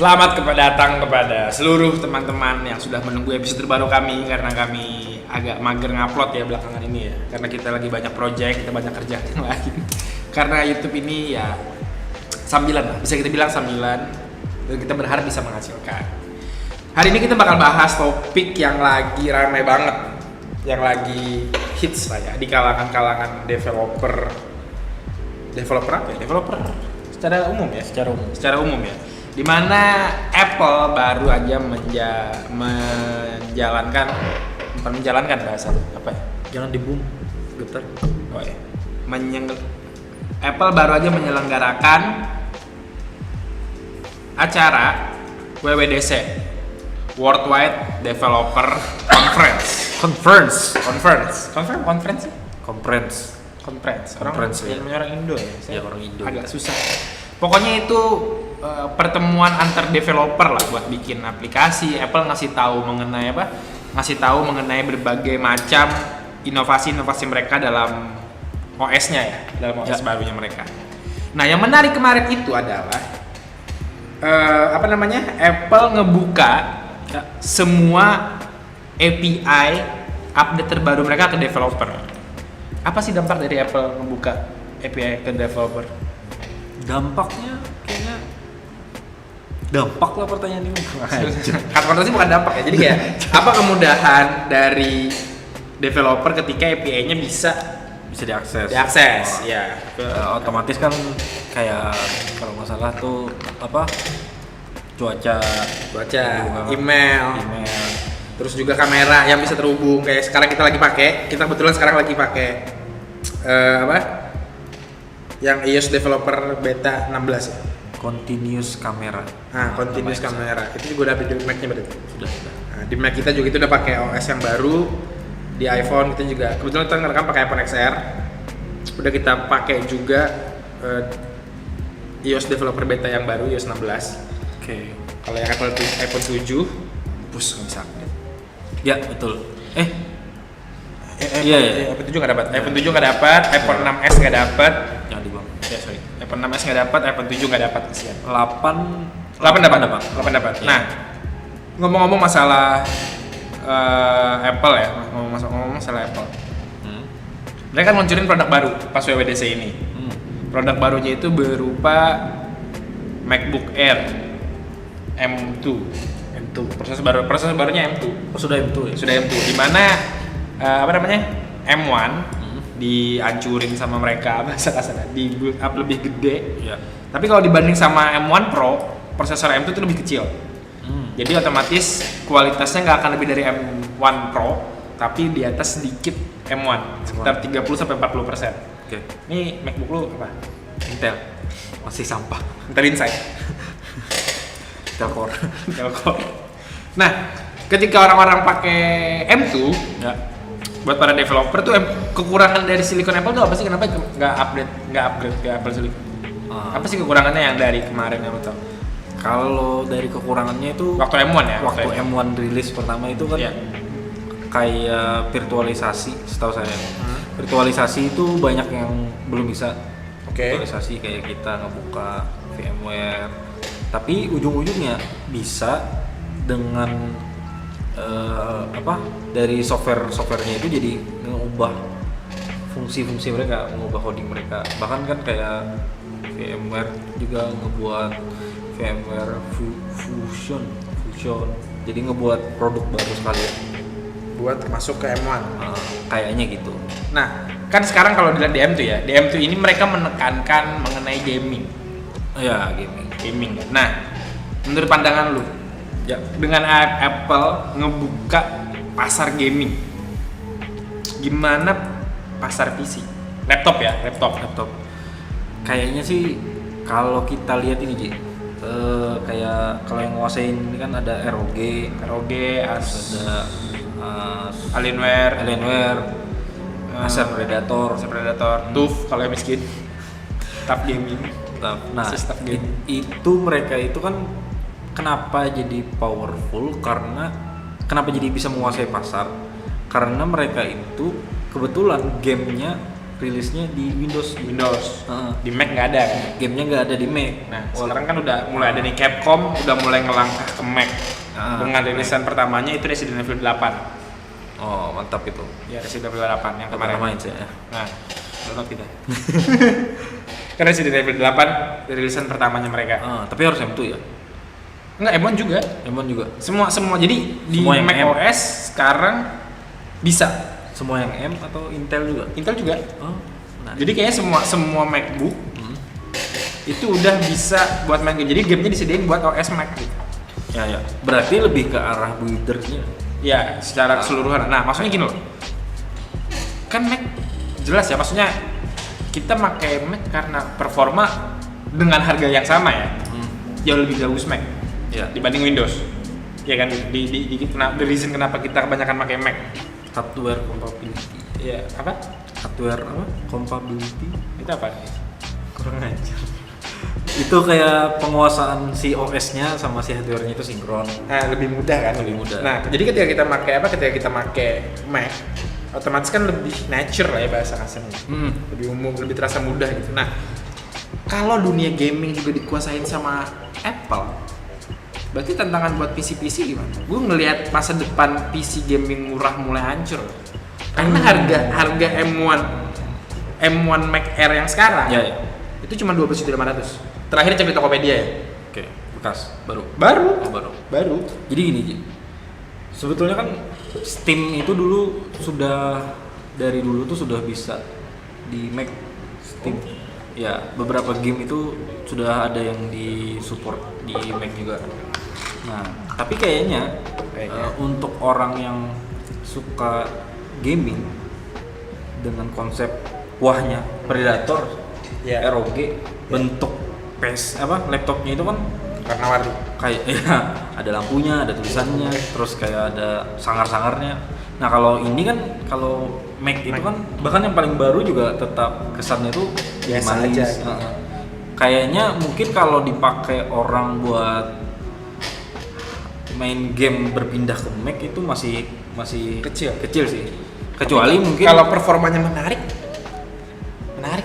Selamat datang kepada seluruh teman-teman yang sudah menunggu episode terbaru kami karena kami agak mager ngupload ya belakangan ini ya. Karena kita lagi banyak project, kita banyak kerjaan yang lain. Karena YouTube ini ya sambilan lah, bisa kita bilang sambilan dan kita berharap bisa menghasilkan. Hari ini kita bakal bahas topik yang lagi ramai banget, yang lagi hits lah ya di kalangan developer apa ya? Developer secara umum ya, secara umum ya. Dimana Apple baru aja menjalankan bahasa apa ya? Jangan di-boom, getar. Oh ya. Apple baru aja menyelenggarakan acara WWDC, Worldwide Developer Conference. Orang Indo ya. Orang Indo. Agak susah. Pokoknya itu pertemuan antar developer lah buat bikin aplikasi. Apple ngasih tahu mengenai berbagai macam inovasi mereka dalam OS-nya ya, dalam OS barunya mereka. Nah, yang menarik kemarin itu adalah Apple ngebuka semua API update terbaru mereka ke developer. Apa sih dampak dari Apple ngebuka API ke developer? Dampaknya kayaknya dampak lah pertanyaan ini. Kata-kata sih bukan dampak ya. Jadi kayak apa kemudahan dari developer ketika API-nya bisa diakses. Ya. Otomatis kan kayak kalau nggak salah tuh apa cuaca, email, terus juga kamera yang bisa terhubung. Kayak sekarang kita kebetulan lagi pakai yang iOS developer beta 16 ya. Continuous camera. Continuous camera. Itu juga udah ada di Mac-nya berarti. Sudah. Nah, di Mac kita juga itu udah pakai OS yang baru. Di iPhone kita juga kebetulan kita ngerekam pakai iPhone XR. Udah kita pakai juga iOS developer beta yang baru iOS 16. Oke. Kalau yang iPhone 7 nggak bisa update. Ya, betul. iPhone 7 nggak dapat. iPhone 7 nggak dapat, iPhone 6s nggak dapat. Jangan dibang. iPhone 6s nggak dapat, iPhone 7 nggak dapat kesian. 8 dapat. Nah, ngomong-ngomong masalah Apple ya, ngomong masalah Apple. Mereka kan ngeluncurin produk baru pas WWDC ini. Produk barunya itu berupa MacBook Air M2. Proses barunya M2. Sudah M2 ya. Sudah M2. Di mana M1 dihancurin sama mereka bahasa-bahasa di build up lebih gede. Ya. Tapi kalau dibanding sama M1 Pro, prosesor M2 itu lebih kecil. Jadi otomatis kualitasnya nggak akan lebih dari M1 Pro, tapi di atas sedikit M1, sekitar 30-40%. Oke. Ini MacBook lu apa? Intel. Masih sampah. Intel Inside. Intel Core. Nah, ketika orang-orang pakai M2, Ya. buat para developer tuh kekurangan dari silikon Apple tuh apa sih? Kenapa nggak upgrade ke Apple Silicon? Apa sih kekurangannya yang dari kemarin yang lo tau? Kalau dari kekurangannya itu Waktu M1 ya? waktu M1 rilis pertama itu kan kayak virtualisasi, setahu saya. Virtualisasi itu banyak yang belum bisa. Virtualisasi kayak kita ngebuka VMware. Tapi ujung-ujungnya bisa dengan dari softwarenya itu jadi mengubah fungsi-fungsi mereka, mengubah coding mereka. Bahkan kan kayak VMware juga ngebuat VMware Fusion. Jadi ngebuat produk baru sekalian buat masuk ke M1. Kayaknya gitu. Nah, kan sekarang kalau dilihat di M2 ya, di M2 ini mereka menekankan mengenai gaming. Ya, Gaming. Nah, menurut pandangan lu, ya, dengan Apple ngebuka pasar gaming, gimana pasar PC? Laptop. Kayaknya sih kalau kita lihat ini Ji, kayak kalau yang nguasain ini kan ada ROG, Asus, ada Alienware, Acer Predator, TUF kalau yang miskin, TUF Gaming. Nah, itu mereka itu kan kenapa jadi powerful, karena kenapa jadi bisa menguasai pasar, karena mereka itu kebetulan gamenya rilisnya di Windows. Di Mac nggak ada kan? Gamenya nggak ada di Mac. Nah, sekarang kan udah mulai ada nih Capcom udah mulai ngelangkah ke Mac. Dengan rilisan pertamanya itu Resident Evil 8. Oh, mantap itu. Ya, Resident Evil 8 yang kemarin main sih ya. Nah, download kita. Kan Resident Evil 8 rilisan pertamanya mereka. Tapi harus M2 ya? Enggak, M1 juga. M1 juga. Semua jadi di Semua yang Mac M. OS sekarang bisa. Semua yang M atau Intel juga? Intel juga. Oh, menarik. Jadi kayaknya semua MacBook itu udah bisa buat main game. Jadi gamenya disediain buat OS Mac gitu. Ya. Berarti lebih ke arah buildernya. Ya, secara keseluruhan. Nah, maksudnya gini loh. Kan Mac jelas ya, maksudnya kita pakai Mac karena performa dengan harga yang sama ya. Jauh lebih bagus Mac dibanding Windows. Ya kan di reason kenapa kita kebanyakan pakai Mac. Hardware compatibility. Iya, apa? Hardware apa? Compatibility. Itu apa? Kurang ajar. Itu kayak penguasaan si OS-nya sama si hardware-nya itu sinkron. Nah, lebih mudah kan? Lebih mudah. Nah, jadi ketika kita pakai Mac, otomatis kan lebih nature lah ya bahasa kasarnya. Lebih umum, lebih terasa mudah gitu. Nah, kalau dunia gaming juga dikuasain sama Apple, berarti tantangan buat PC gimana? Gue ngelihat masa depan PC gaming murah mulai hancur. Karena harga M1 Mac Air yang sekarang itu cuma 12.500. Terakhir cek di Tokopedia ya. Oke, bekas baru. Baru. Jadi gini, sebetulnya kan Steam itu dari dulu tuh sudah bisa di Mac Steam. Ya, beberapa game itu sudah ada yang di support di Mac juga. Nah, tapi kayaknya untuk orang yang suka gaming dengan konsep wahnya Predator, ROG, bentuk laptopnya itu kan warna-warni. Kayak ada lampunya, ada tulisannya, terus kayak ada sangar-sangarnya. Nah, kalau Mac itu kan bahkan yang paling baru juga tetap kesannya itu biasa manis. aja. Kayaknya mungkin kalau dipakai orang buat main game berpindah ke Mac itu masih kecil sih. Kecuali mungkin kalau performanya menarik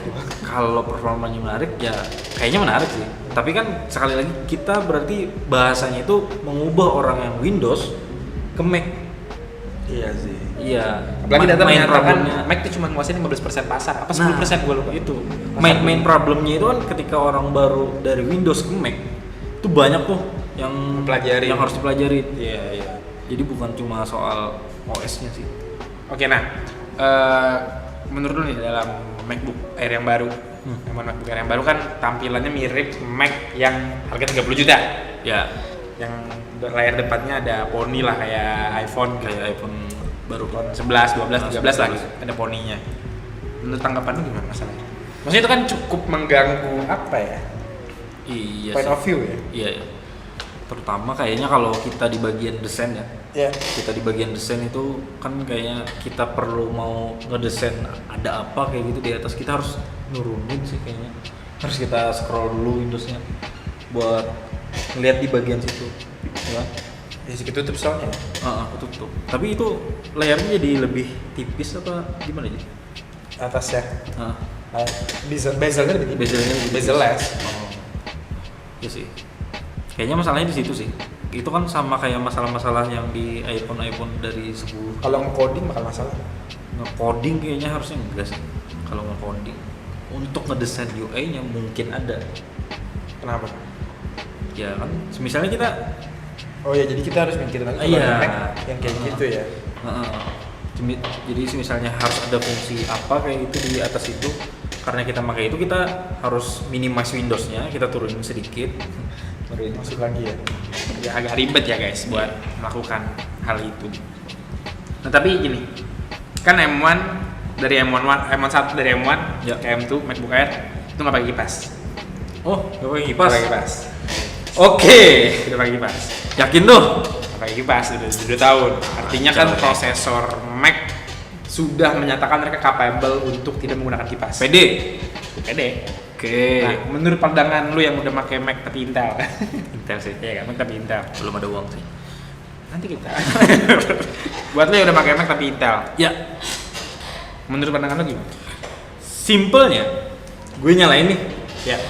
loh. Kalau performanya menarik ya kayaknya menarik sih. Tapi kan sekali lagi kita berarti bahasanya itu mengubah orang yang Windows ke Mac. Iya sih. Iya. Apalagi data main menyatakan problemnya Mac itu cuma nguasain 15% pasar. Apa 10% gue lupa. Itu. Main problemnya itu kan ketika orang baru dari Windows ke Mac itu banyak tuh yang harus dipelajari. Iya. Jadi bukan cuma soal OS-nya sih. Oke, nah menurut lu nih dalam MacBook Air yang baru, MacBook Air yang baru kan tampilannya mirip Mac yang harga 30 juta. Ya. Yang layar depannya ada poni lah kayak iPhone baru iPhone 11, 12, 13 lah gitu. Ada poninya. Menurut tanggapan lu gimana masalahnya? Maksudnya itu kan cukup mengganggu apa ya? Iya. Point of view ya? Iya. Terutama kayaknya kalau kita di bagian desain ya. Iya. Kita di bagian desain itu kan kayaknya kita perlu mau ngedesain ada apa kayak gitu di atas, kita harus nurunin sih kayaknya. Harus kita scroll dulu Windowsnya buat ngeliat di bagian situ. Ya. Ya sih ketutup soalnya. Ketutup. Tapi itu layarnya jadi lebih tipis apa gimana sih? Atasnya. Bezelnya lebih tipis. Bezel-less. Iya sih. Kayaknya masalahnya di situ sih. Itu kan sama kayak masalah-masalah yang di iPhone dari 10. Kalau nge-coding bakal masalah. Nge-coding kayaknya harusnya enggak sih. Kalau nge-coding untuk ngedesain UI-nya mungkin ada. Kenapa? Ya kan, misalnya kita jadi kita harus mikirin lagi Mac yang kayak gitu ya. Jadi misalnya harus ada fungsi apa kayak itu di atas itu. Karena kita pakai itu, kita harus minimize Windows-nya, kita turunin sedikit. Baru masuk lagi ya. Ya agak ribet ya guys buat melakukan hal itu. Nah tapi gini, kan M1 dari M1 dari M1 ke M2 MacBook Air itu nggak pakai kipas. Oh, nggak pakai kipas? Nggak pakai kipas. Oke. Tidak pakai kipas. Yakin tuh? Nggak pakai kipas, udah 2 tahun. Artinya kan prosesor Mac sudah menyatakan mereka capable untuk tidak menggunakan kipas. PD. Oke. Nah, menurut pandangan lu yang udah pakai Mac tapi Intel. Intel sih. Iya kan, Mac tapi Intel. Belum ada uang sih. Nanti kita. Buat lu yang udah pakai Mac tapi Intel. Ya. Menurut pandangan lu gimana? simpelnya gue nyalain nih, Ya.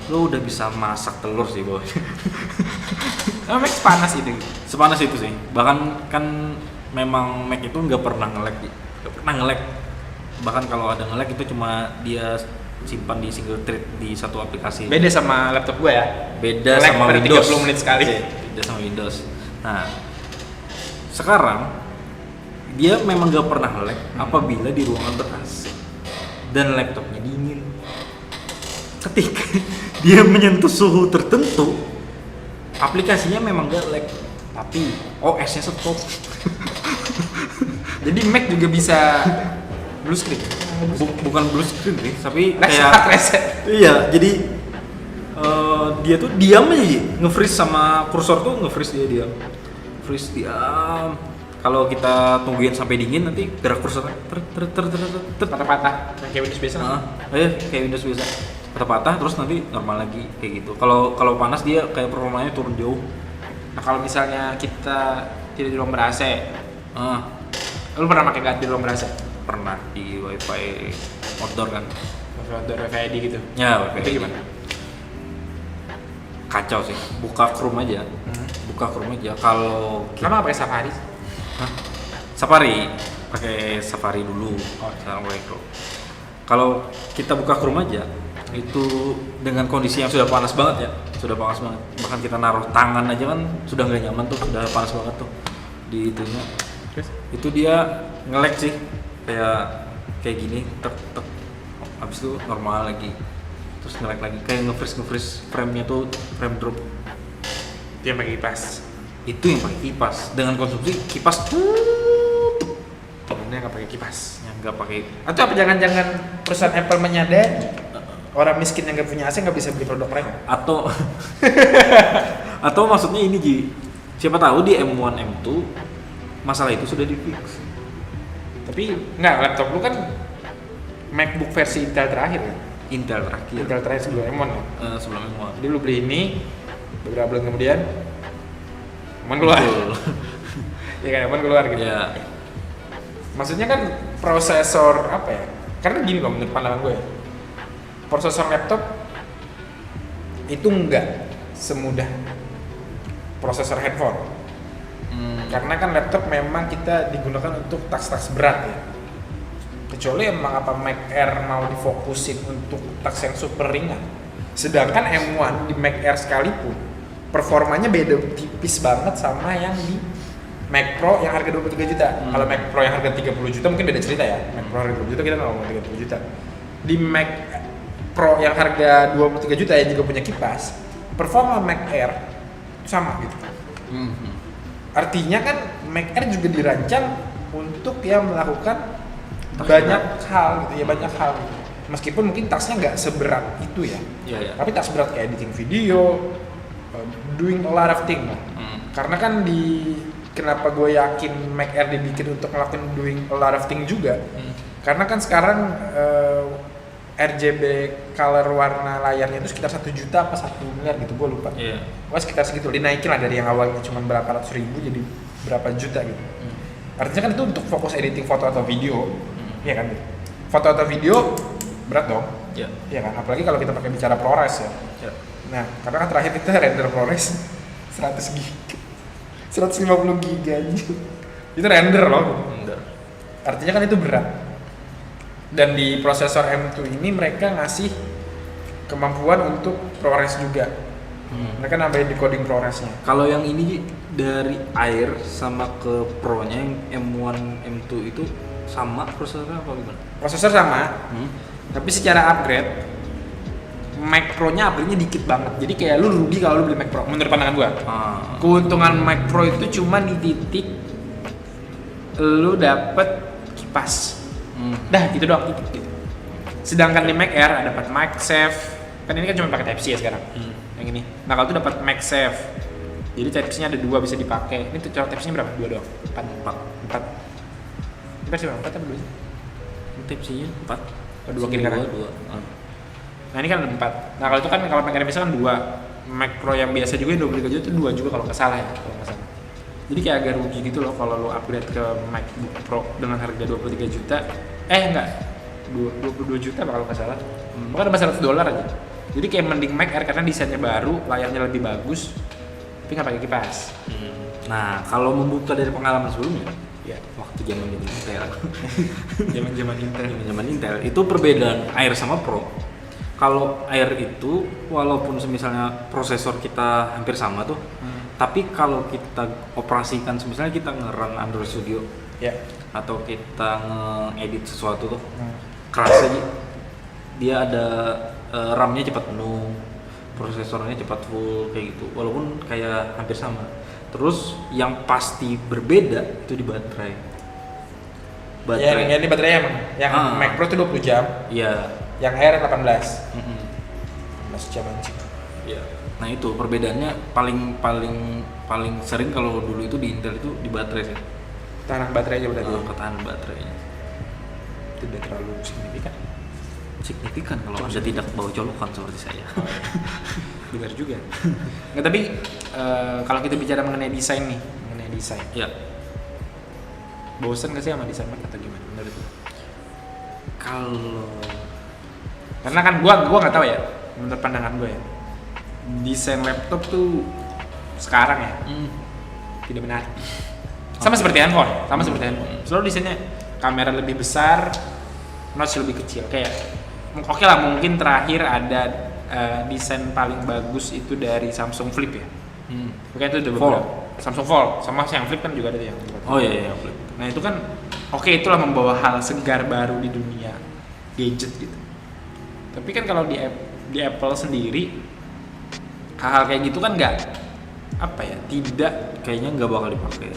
lo udah bisa masak telur sih boy. Mac panas itu. Sepanas itu sih. Bahkan kan memang Mac itu nggak pernah nge-lag. Bahkan kalau ada nge-lag itu cuma dia simpan di single thread di satu aplikasi. Beda sama laptop gue ya. Beda Lag sama per Windows. 30 menit sekali. Beda sama Windows. Nah, sekarang dia memang nggak pernah lag apabila di ruangan ber-AC dan laptopnya dingin. Ketika dia menyentuh suhu tertentu, aplikasinya memang nggak lag, tapi OS-nya stop. Jadi Mac juga bisa blue screen. Bukan blue screen nih, tapi Reset. kayak iya, jadi dia tuh diam aja, nge-freeze sama kursor tuh nge-freeze dia diam. Freeze diam. Kalau kita tungguin sampai dingin nanti gerak kursor patah-patah. Yang kayak Windows biasa. kayak Windows biasa. Patah-patah terus nanti normal lagi kayak gitu. Kalau panas dia kayak performanya turun jauh. Nah kalau misalnya kita tidak di ruang ber-AC, lu pernah pakai guard di ruang ber-AC? Pernah di WiFi outdoor kan. Outdoor WiFi ID gitu. Ya, WiFi. Itu gimana? Kacau sih. Buka Chrome aja. Kalau Kenapa pakai Safari? pakai Safari dulu. Sekarang pakai Chrome. Kalau kita buka Chrome aja, itu dengan kondisi yang sudah panas banget ya, bahkan kita naruh tangan aja kan sudah nggak nyaman tuh, sudah panas banget tuh di itunya. Itu dia nge-lag sih, kayak gini, tek, habis itu normal lagi, terus nge-lag lagi, kayak nge-freeze frame-nya tuh frame drop. Dia pakai kipas. Itu yang pakai kipas dengan konsumsi kipas Temennya nggak pakai kipas. yang nggak pakai. Atau apa jangan-jangan perusahaan Apple menyadari orang miskin yang nggak punya AC nggak bisa beli produk mereka? Atau maksudnya ini Ji, siapa tahu di M1 M2 masalah itu sudah di-fix. Tapi nggak, laptop lu kan MacBook versi Intel terakhir kan? Intel terakhir. Intel terakhir sebelum M1 ya? Sebelum M1. Jadi lu beli ini, beberapa bulan kemudian M1 keluar. Ya kan, M1 keluar gitu. Ya. Maksudnya kan prosesor apa ya? Karena gini loh menurut pandangan gue ya. Prosesor laptop itu enggak semudah prosesor handphone. Karena kan laptop memang kita digunakan untuk tas-tas berat ya. Kecuali emang apa Mac Air mau difokusin untuk tas yang super ringan. Sedangkan M1 di Mac Air sekalipun performanya beda tipis banget sama yang di Mac Pro yang harga 23 juta. Kalau Mac Pro yang harga 30 juta mungkin beda cerita ya. Mac Pro harga 30 juta kita ngomong 30 juta. Di Mac Pro yang harga 23 juta yang juga punya kipas, performa Mac Air sama gitu. Artinya kan Mac Air juga dirancang untuk yang melakukan banyak hal gitu ya, banyak hal gitu. Meskipun mungkin tasnya nggak seberat itu ya. Iya. Tapi tas berat kayak editing video, doing a lot of things lah. Karena kan kenapa gue yakin Mac Air dibikin untuk ngelakuin doing a lot of things juga. Karena kan sekarang RGB color warna layarnya itu sekitar 1 juta apa 1 miliar gitu, gue lupa. Iya. Wah sekitar segitu, dinaikin lah dari yang awalnya cuma berapa ratus ribu jadi berapa juta gitu. Artinya kan itu untuk fokus editing foto atau video, iya kan? Foto atau video berat dong, iya kan? Apalagi kalau kita pakai bicara ProRes ya. Nah, karena kan terakhir kita render ProRes 100 GB, 150 GB aja. Itu render loh. Artinya kan itu berat. Dan di prosesor M2 ini mereka ngasih kemampuan untuk ProRes juga. Mereka nambahin decoding ProResnya. Kalau yang ini dari Air sama ke Pro-nya yang M1 M2 itu sama prosesornya apa gimana? Prosesor sama, tapi secara upgrade Mac Pro-nya upgrade-nya dikit banget. Jadi kayak lu rugi kalau lu beli Mac Pro menurut pandangan gua. Keuntungan Mac Pro itu cuma di titik lu dapet kipas. Dah gitu doang gitu. Sedangkan di Mac Air dapat MagSafe. Kan ini kan cuma pakai Type-C ya sekarang. Yang ini. Nah, kalau itu dapat MagSafe. Jadi Type-C-nya ada 2 bisa dipakai. Ini tuh Type-C-nya berapa? 2 doang. 4. Ini versi berapa? 4 apa 2 sih? Type-C-nya 4. Oh, 2 kiri kanan. 2. Nah, ini kan ada 4. Nah, kalau itu kan kalau Mac Air biasa kan 2. Mac Pro yang biasa juga yang 23 juta itu 2 juga kalau nggak salah ya, kalau nggak salah. Jadi kayak agak rugi gitu loh kalau lo upgrade ke MacBook Pro dengan harga 23 juta. Enggak. 22 juta kalau nggak salah. Bukan ada $100 aja. Jadi kayak mending Mac Air karena desainnya baru, layarnya lebih bagus, tapi nggak pakai kipas. Nah, kalau membuka dari pengalaman sebelumnya, Ya, waktu zaman Intel, zaman Intel itu perbedaan Air sama Pro. Kalau Air itu walaupun misalnya prosesor kita hampir sama tuh, tapi kalau kita operasikan misalnya kita nge-run Android Studio ya, atau kita nge-edit sesuatu tuh, keras aja. Dia ada RAM-nya cepat penuh, prosesornya cepat full kayak gitu. Walaupun kayak hampir sama. Terus yang pasti berbeda itu di baterai. Ya, yang ini baterainya emang. Yang Mac Pro itu 20 jam. Iya. Yang Air 18. 18 jam anjing. Iya. Nah itu perbedaannya paling sering kalau dulu itu di Intel itu di baterai sih. Tahanan baterainya berarti. Ketahanan baterainya. Itu udah terlalu Signifikan kalau Anda tidak bau colokan seperti saya. Benar juga. Nggak, tapi kalau kita bicara mengenai desain nih, Ya. bosan nggak sih sama desain Mac atau gimana menurut lu? Kalau Karena kan gua nggak tahu ya, menurut pandangan gua ya, desain laptop tuh sekarang ya tidak benar. Sama seperti handphone, Selalu desainnya kamera lebih besar, notch lebih kecil. Kayak oke lah, mungkin terakhir ada desain paling bagus itu dari Samsung Flip ya. Oke, itu udah beberapa. Samsung Fold sama yang Flip kan juga ada yang. Oh iya Flip. Nah itu kan oke, itulah membawa hal segar baru di dunia gadget gitu. Tapi kan kalau di Apple sendiri hal-hal kayak gitu kan tidak Kayaknya nggak bakal dipakai.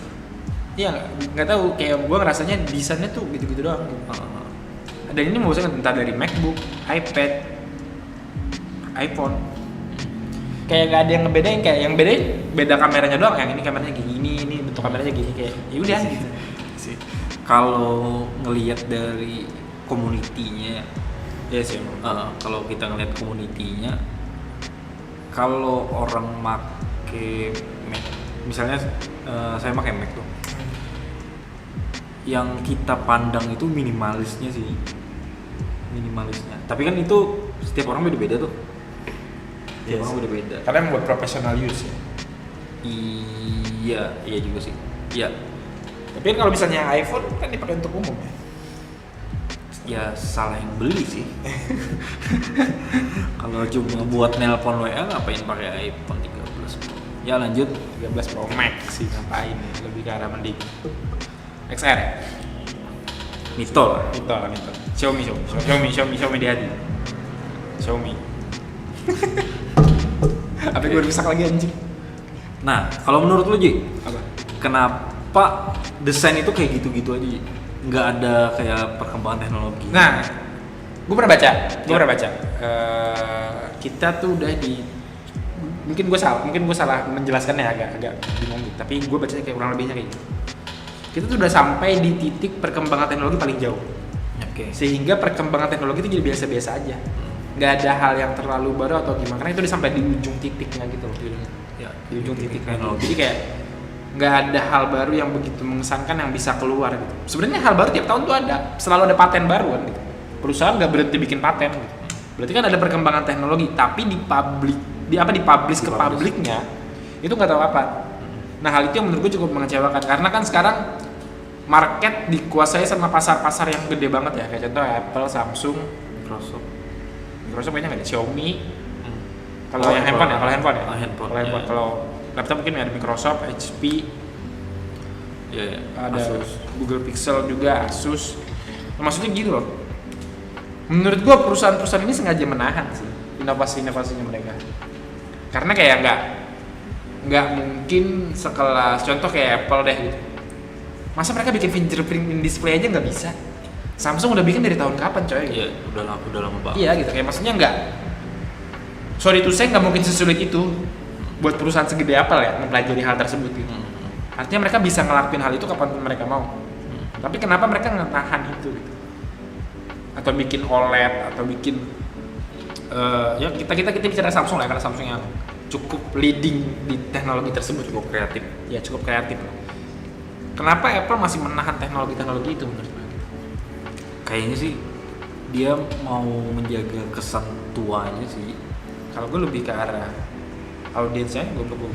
Iya, nggak tahu, kayak gue ngerasanya desainnya tuh gitu-gitu doang gitu. Dan ini mau entah dari MacBook, iPad, iPhone, kayak nggak ada yang ngebedain, kayak yang beda kameranya doang. Yang ini kameranya gini, ini bentuk kameranya gini, kayak ya udah gitu Sih. Kalau ngelihat dari community-nya, ya sih. kalau kita ngelihat community-nya, kalau orang make Mac, misalnya saya pakai Mac tuh, yang kita pandang itu minimalisnya. Tapi kan itu setiap orang beda-beda tuh. Setiap orang beda-beda. Karena yang buat professional use ya. Iya juga sih. Iya. Tapi kan kalau misalnya yang iPhone kan dipakai untuk umum ya. Ya salah yang beli sih. Kalau cuma buat nelpon WA ngapain pakai iPhone 13 Pro? Ya lanjut. 13 Pro Max sih ngapain ya? Lebih ke arah mending XR ya? Mito lah. Xiaomi di hati. Xiaomi. Apa gue rusak lagi anjing? Nah, kalau menurut lu Ji, Apa? kenapa desain itu kayak gitu-gitu aja? Nggak ada kayak perkembangan teknologi? Nah, gue pernah baca. Kita tuh udah mungkin gue salah menjelaskannya, agak bingung gitu. Tapi gue bacanya kayak kurang lebihnya kayak gitu. Kita tuh udah sampai di titik perkembangan teknologi paling jauh. Sehingga perkembangan teknologi itu jadi biasa-biasa aja. Nggak ada hal yang terlalu baru atau gimana, karena itu udah sampai di ujung titiknya gitu loh. Di ujung titik teknologi. Jadi kayak nggak ada hal baru yang begitu mengesankan yang bisa keluar gitu. Sebenarnya hal baru tiap tahun tuh ada, selalu ada paten baru kan gitu. Perusahaan nggak berhenti bikin paten gitu. Berarti kan ada perkembangan teknologi, tapi dipublish ke publiknya itu nggak tahu apa. Nah hal itu yang menurut gue cukup mengecewakan, karena kan sekarang market dikuasai sama pasar-pasar yang gede banget ya, kayak contoh Apple, Samsung, Microsoft kayaknya nggak ada, Xiaomi. Kalau yang handphone ya, kalau laptop mungkin ada Microsoft, HP, ada Asus. Google Pixel juga, Asus. Maksudnya gitu loh. Menurut gua perusahaan-perusahaan ini sengaja menahan sih inovasi-inovasinya mereka. Karena kayak nggak mungkin sekelas contoh kayak Apple deh gitu. Masa mereka bikin fingerprint in display aja nggak bisa? Samsung udah bikin dari tahun kapan coy? Iya, udah lama banget. Iya gitu, kayak maksudnya sorry to say nggak mungkin sesulit itu buat perusahaan segede Apple ya mempelajari hal tersebut gitu. Artinya mereka bisa ngelakuin hal itu kapanpun mereka mau. Tapi kenapa mereka nahan itu gitu? Atau bikin OLED atau bikin ya kita bicara Samsung lah, karena Samsung yang cukup leading di teknologi tersebut, cukup kreatif. Ya cukup kreatif lah. Kenapa Apple masih menahan teknologi itu menurut gue? Kayaknya sih dia mau menjaga kesan tuanya sih. Kalau gue lebih ke arah audiensnya goblok.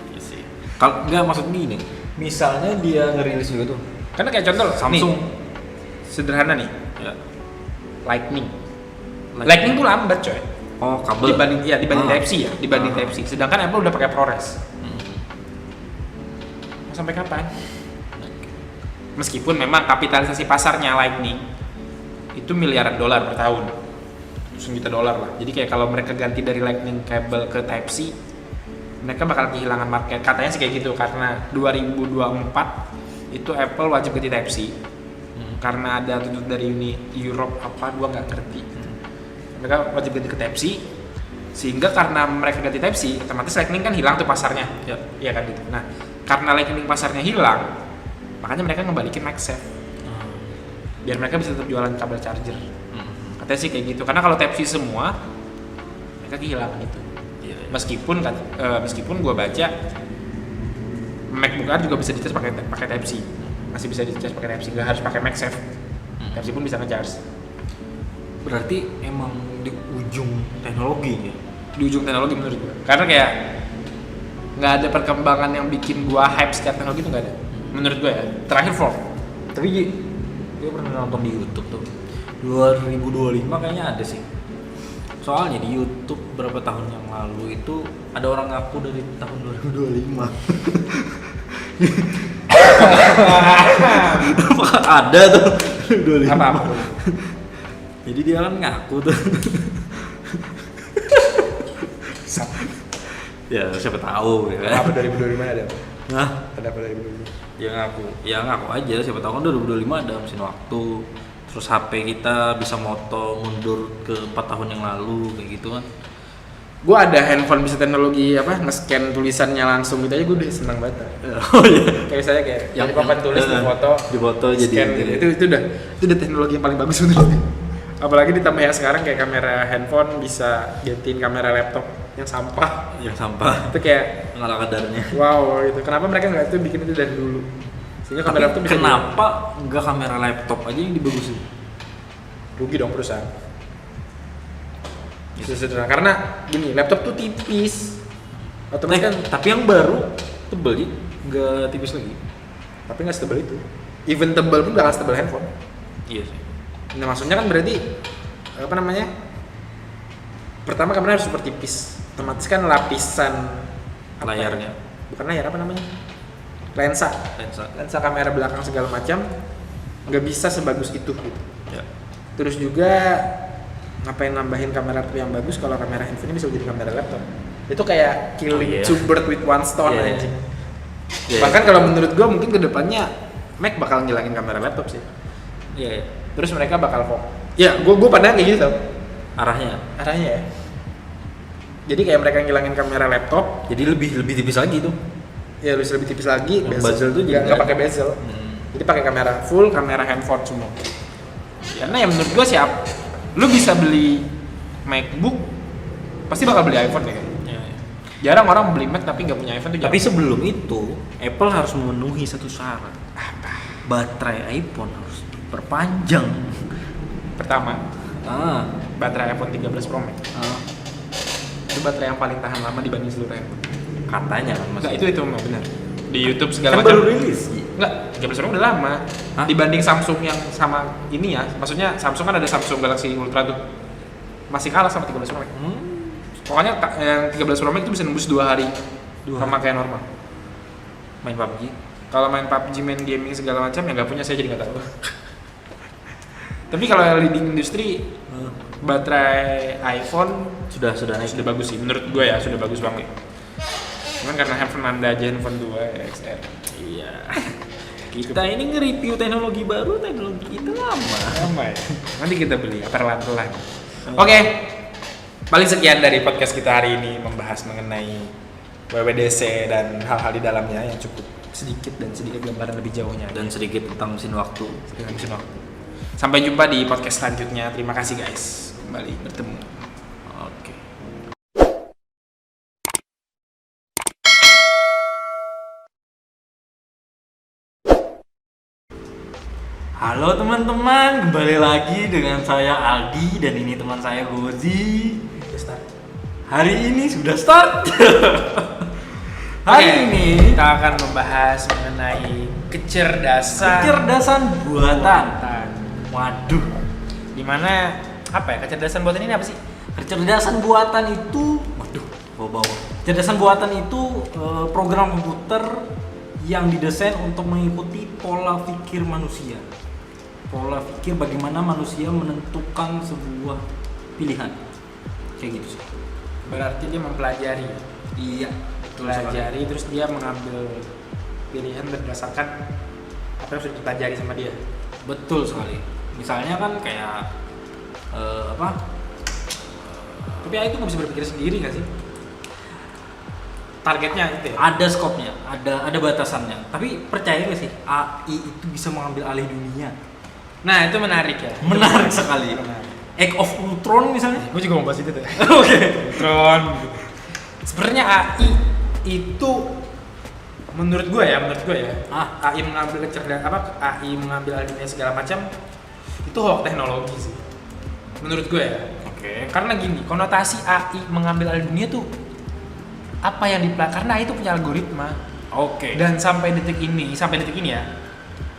Iya sih. Kalau nggak maksud gini, misalnya dia ngerilis juga tuh. Karena kayak contoh Samsung nih, sederhana nih, ya. Lightning tuh lambat coy. Oh, kabel. Dibanding Type-C ya, dibanding Type-C. Sedangkan Apple udah pakai ProRes. Mau sampai kapan? Meskipun memang kapitalisasi pasarnya Lightning itu miliaran dolar per tahun, $1 juta lah. Jadi kayak kalau mereka ganti dari Lightning cable ke Type-C, mereka bakal kehilangan market. Katanya sih kayak gitu karena 2024 itu Apple wajib ganti Type-C. Karena ada tuntut dari Europe apa gua nggak ngerti. Mereka wajib ganti ke Type-C, sehingga karena mereka ganti Type-C otomatis Lightning kan hilang tuh pasarnya ya kan gitu. Nah karena Lightning pasarnya hilang, makanya mereka ngebalikin MagSafe biar mereka bisa tetap jualan kabel charger. Katanya sih kayak gitu, karena kalau Type-C semua mereka kehilangan itu. Meskipun gua baca MacBook Air juga bisa dicas pakai Type-C, masih bisa dicas pakai Type-C, nggak harus pakai MagSafe. Type-C pun bisa ngecharge. Berarti emang di ujung teknologi ya? Di ujung teknologi menurut gue, karena kayak nggak ada perkembangan yang bikin gua hype secara teknologi itu nggak ada menurut gue ya. Terakhir Ford, Tapi gue pernah nonton di YouTube tuh 2025 kayaknya ada sih. Soalnya di YouTube berapa tahun yang lalu itu ada orang ngaku dari tahun 2025. Ada tuh 25. apa Jadi dia kan ngaku tuh. Ya siapa tahu ya kan. apa 2025 ada apa? Nah, Ada apa 2025? ya ngaku aja, siapa tahu kan 2025 ada mesin waktu. Terus HP kita bisa moto mundur ke 4 tahun yang lalu kayak gitu kan. Gue ada handphone bisa teknologi apa nge-scan tulisannya langsung gitu aja, gue udah senang banget. Oh iya. Kayak misalnya kayak yang papan tulis di foto jadi scan gitu. Itu udah teknologi yang paling bagus menurut gue. Apalagi ditambah yang sekarang kayak kamera handphone bisa gantiin kamera laptop yang sampah. Itu kayak ngalah kadarnya. wow gitu. Kenapa mereka nggak itu bikin itu dari dulu? Sehingga kamera laptop bisa kenapa nggak kamera laptop aja yang dibagusin? rugi dong perusahaan. Itu sederhana. Karena gini, laptop tuh tipis. Otomatis kan, tapi yang baru tebel sih, nggak tipis lagi. tapi nggak setebal itu. Even tebal pun nggak setebal handphone. Iya sih. Nah maksudnya kan berarti apa namanya? Pertama kamera harus super tipis. Otomatis kan lapisan apa Layarnya. ya? Bukan layar, apa namanya? Lensa kamera belakang segala macam nggak bisa sebagus itu gitu. Ya. Terus juga ngapain nambahin kamera yang bagus kalau kamera handphone bisa jadi kamera laptop? Itu kayak killing two birds with one stone anjing. Bahkan kalau menurut gua mungkin kedepannya Mac bakal ngilangin kamera laptop sih. Iya. Terus mereka bakal fokus. Ya, gua padahal kayak gitu. Arahnya Ya. Jadi kayak mereka ngilangin kamera laptop, jadi lebih tipis lagi tuh. ya lebih tipis lagi. Bezel tuh juga nggak pakai bezel. Jadi pakai kamera full, kamera handphone semua. Karena ya menurut gua lu bisa beli MacBook, pasti bakal beli iPhone ya. Jarang orang beli Mac tapi nggak punya iPhone tuh. Tapi sebelum itu Apple harus memenuhi satu syarat. Apa? Baterai iPhone harus diperpanjang. Pertama, baterai iPhone 13 Pro Max. Itu baterai yang paling tahan lama dibanding seluruh handphone. Katanya kan Enggak, itu memang benar. Di YouTube segala kan macam. baru rilis. Enggak, 13 Pro udah lama. Hah? Dibanding Samsung yang sama ini ya. Maksudnya Samsung kan ada Samsung Galaxy Ultra tuh. Masih kalah sama 13 Pro Max. Pokoknya yang 13 Pro Max itu bisa nembus 2 hari. Sama kayak normal. Main PUBG. Kalau main PUBG, main gaming segala macam ya nggak punya, saya jadi nggak tahu. Tapi kalau leading industri baterai iPhone Sudah naik. sudah bagus sih menurut gue ya, sudah bagus banget. Cuman karena handphone Anda aja handphone 2 XR. Iya. Kita ini nge-review teknologi baru, teknologi kita lama ya. Nanti kita beli perlahan-lahan. Oke. Paling sekian dari podcast kita hari ini, membahas mengenai WWDC dan hal-hal di dalamnya yang cukup sedikit gambaran lebih jauhnya dan sedikit tentang mesin waktu. Sampai jumpa di podcast selanjutnya. Terima kasih guys. Kembali bertemu. Oke. Halo teman-teman, kembali lagi dengan saya Aldi dan ini teman saya Gozi. Hari ini sudah start. Hari ini kita akan membahas mengenai kecerdasan buatan. Waduh, Dimana apa ya kecerdasan buatan ini apa sih? kecerdasan buatan itu, bawa-bawa. Kecerdasan buatan itu program komputer yang didesain untuk mengikuti pola pikir manusia. Pola pikir bagaimana manusia menentukan sebuah pilihan. Kayak gitu sih. Berarti dia mempelajari. Iya, Pelajari terus dia mengambil pilihan berdasarkan apa yang sudah dipelajari sama dia. betul sekali. Misalnya kan kayak Tapi AI itu nggak bisa berpikir sendiri nggak sih? Targetnya itu ya? ada skopnya, ada batasannya. Tapi percaya nggak sih AI itu bisa mengambil alih dunia? Nah itu menarik ya. Menarik sekali. Menarik. Age of Ultron misalnya. Gue juga mau bahas itu tuh. Oke. Tron. Sebenarnya AI itu menurut gue ya, AI mengambil AI mengambil alih dunia segala macam itu hoax teknologi sih. Menurut gue ya. Oke. Karena gini, konotasi AI mengambil alih dunia tuh apa yang karena AI itu punya algoritma. Oke. Dan sampai detik ini ya,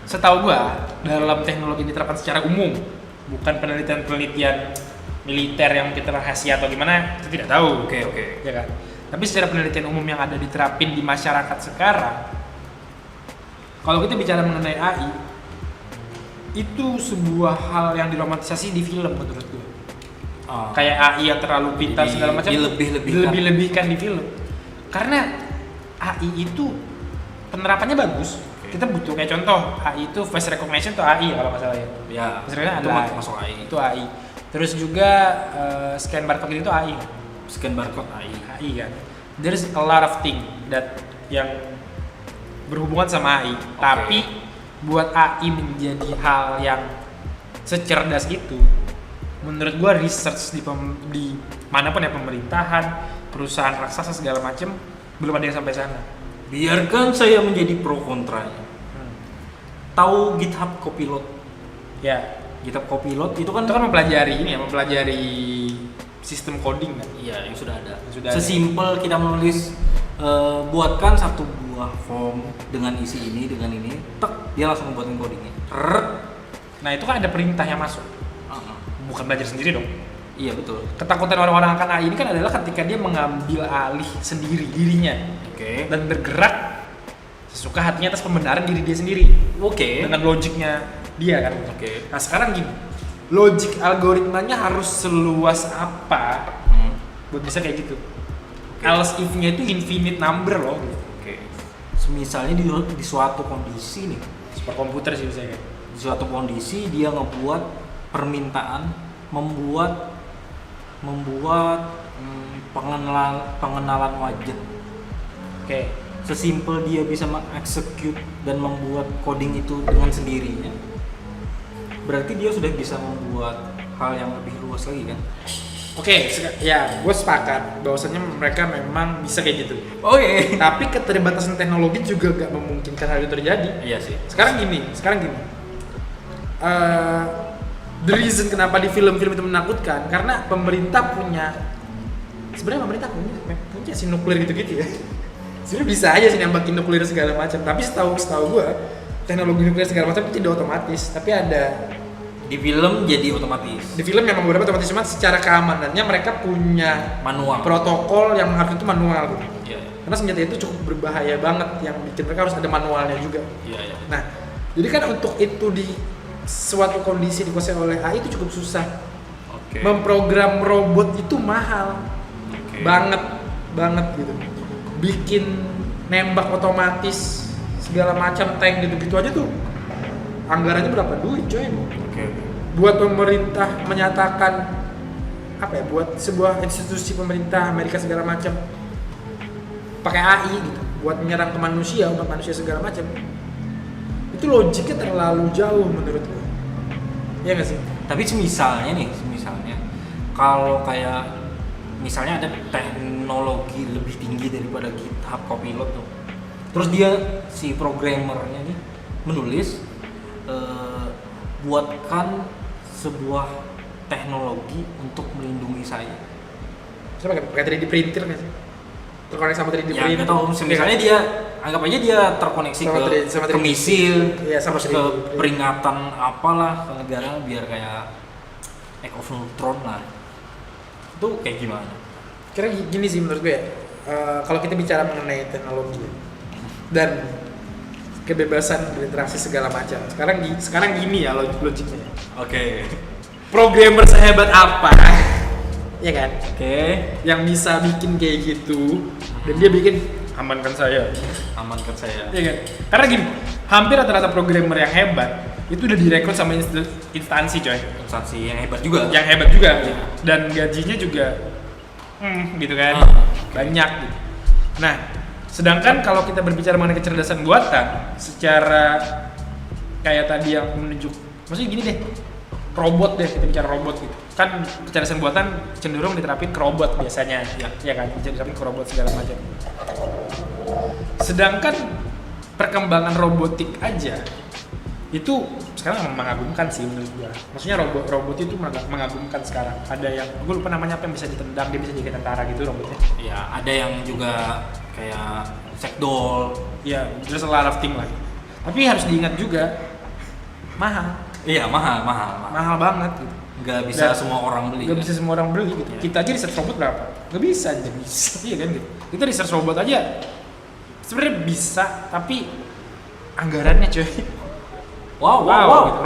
setahu gua dalam teknologi diterapkan secara umum, bukan penelitian militer yang kita rahasia atau gimana, itu tidak tahu. Oke. Ya kan? Tapi secara penelitian umum yang ada diterapin di masyarakat sekarang, kalau kita bicara mengenai AI, itu sebuah hal yang diromantisasi di film menurut gue. Kayak AI yang terlalu pintar segala macam, dilebih-lebihkan di film. Karena AI itu penerapannya bagus. Kita butuh kayak contoh AI itu face recognition itu AI kalau nggak salah ya. Ya. Misalnya Itu ada masuk AI. Itu AI. Terus juga scan barcode itu AI. Scan barcode AI. AI kan. There's a lot of thing that yang berhubungan sama AI. Tapi buat AI menjadi hal yang secerdas itu, menurut gua research di manapun ya, pemerintahan, perusahaan raksasa segala macam belum ada yang sampai sana. Biarkan saya menjadi pro kontranya. Tahu GitHub Copilot? Ya, GitHub Copilot itu kan mempelajari sistem coding kan. iya, yang sudah ada. Sudah Sesimpel kita menulis buatkan satu buah form dengan isi ini dengan ini, tek dia langsung membuatkan codingnya. Nah, itu kan ada perintah yang masuk. Bukan belajar sendiri dong. Iya betul. Ketakutan orang-orang akan AI ini kan adalah ketika dia mengambil alih sendiri dirinya. Oke. Dan bergerak sesuka hatinya atas pembenaran diri dia sendiri. Oke. Dengan logiknya dia kan. Oke. Nah sekarang gini, logik algoritmanya harus seluas apa buat bisa kayak gitu. Else if-nya itu infinite number loh. Oke. Semisalnya di suatu kondisi nih, Super komputer sih misalnya. di suatu kondisi dia ngebuat permintaan, membuat pengenalan wajah. Oke. Sesimpel dia bisa mengeksekut dan membuat coding itu dengan sendirinya. Berarti dia sudah bisa membuat hal yang lebih luas lagi kan? Oke, ya gue sepakat bahwasanya mereka memang bisa kayak gitu. Oke. Tapi keterbatasan teknologi juga gak memungkinkan hal itu terjadi. Iya sih. Sekarang gini. The reason kenapa di film-film itu menakutkan karena pemerintah sebenarnya punya si nuklir gitu-gitu ya. Sebenarnya bisa aja sih nembakin nuklir segala macam. Tapi setahu gue teknologi nuklir segala macam itu tidak otomatis. Tapi ada Di film jadi otomatis. di film memang beberapa otomatis, cuma secara keamanannya mereka punya Manual. protokol yang harus itu manual gitu. Iya. Karena senjata itu cukup berbahaya banget yang bikin mereka harus ada manualnya juga. Iya. Nah, jadi kan untuk itu di suatu kondisi dikuasai oleh AI itu cukup susah. Oke. Memprogram robot itu mahal. Oke. Banget gitu. Bikin nembak otomatis segala macam tank gitu-gitu aja tuh anggarannya berapa duit coy. Oke. Buat pemerintah menyatakan buat sebuah institusi pemerintah Amerika segala macam pakai AI gitu buat menyerang ke manusia, umat manusia segala macam, itu logiknya terlalu jauh menurut gue. Iya nggak sih? Tapi misalnya kalau kayak misalnya ada teknologi lebih tinggi daripada GitHub Copilot tuh, terus dia si programmernya nih menulis buatkan sebuah teknologi untuk melindungi saya. Coba pakai 3D printer nggak sih? Terkoneksi sama 3D Ya printer. nggak tahu, misalnya dia anggap aja dia terkoneksi Sama ke misil, Iya, sama terus ke peringatan apalah ke negara biar kayak Age of Ultron lah. Itu kayak gimana? Kira gini sih menurut gue ya. Kalau kita bicara mengenai teknologi dan kebebasan berinteraksi segala macam. Sekarang gini ya logiknya. Oke. Programmer sehebat apa? Ya kan? Oke. Yang bisa bikin kayak gitu dan dia bikin amankan saya. Amankan saya. Iya kan? Karena gini, hampir rata-rata programmer yang hebat itu udah direkrut sama instansi coy. Instansi yang hebat juga. Yang hebat juga dan gajinya juga gitu kan. Banyak gitu. Nah, sedangkan kalau kita berbicara mengenai kecerdasan buatan secara kayak tadi yang menunjuk, maksudnya gini deh, robot deh, kita bicara robot gitu kan, kecerdasan buatan cenderung diterapin ke robot biasanya ya kan, diterapin ke robot segala macam. Sedangkan perkembangan robotik aja itu sekarang mengagumkan sih menurut gua. Maksudnya robot itu mengagumkan sekarang. Ada yang gua lupa namanya apa, yang bisa ditendang dia bisa jadi tentara gitu robotnya. Ya, ada yang juga kayak sekdol. Ya, there's a lot of thing lah. Tapi harus diingat juga mahal. Iya, mahal. Mahal banget gitu. Nggak bisa semua orang beli. Nggak bisa semua orang beli gitu. Ya. Kita aja research robot berapa? Nggak bisa aja bisa. Iya kan gitu. Kita research robot aja sebenarnya bisa, tapi anggarannya coy. Wow. Gitu.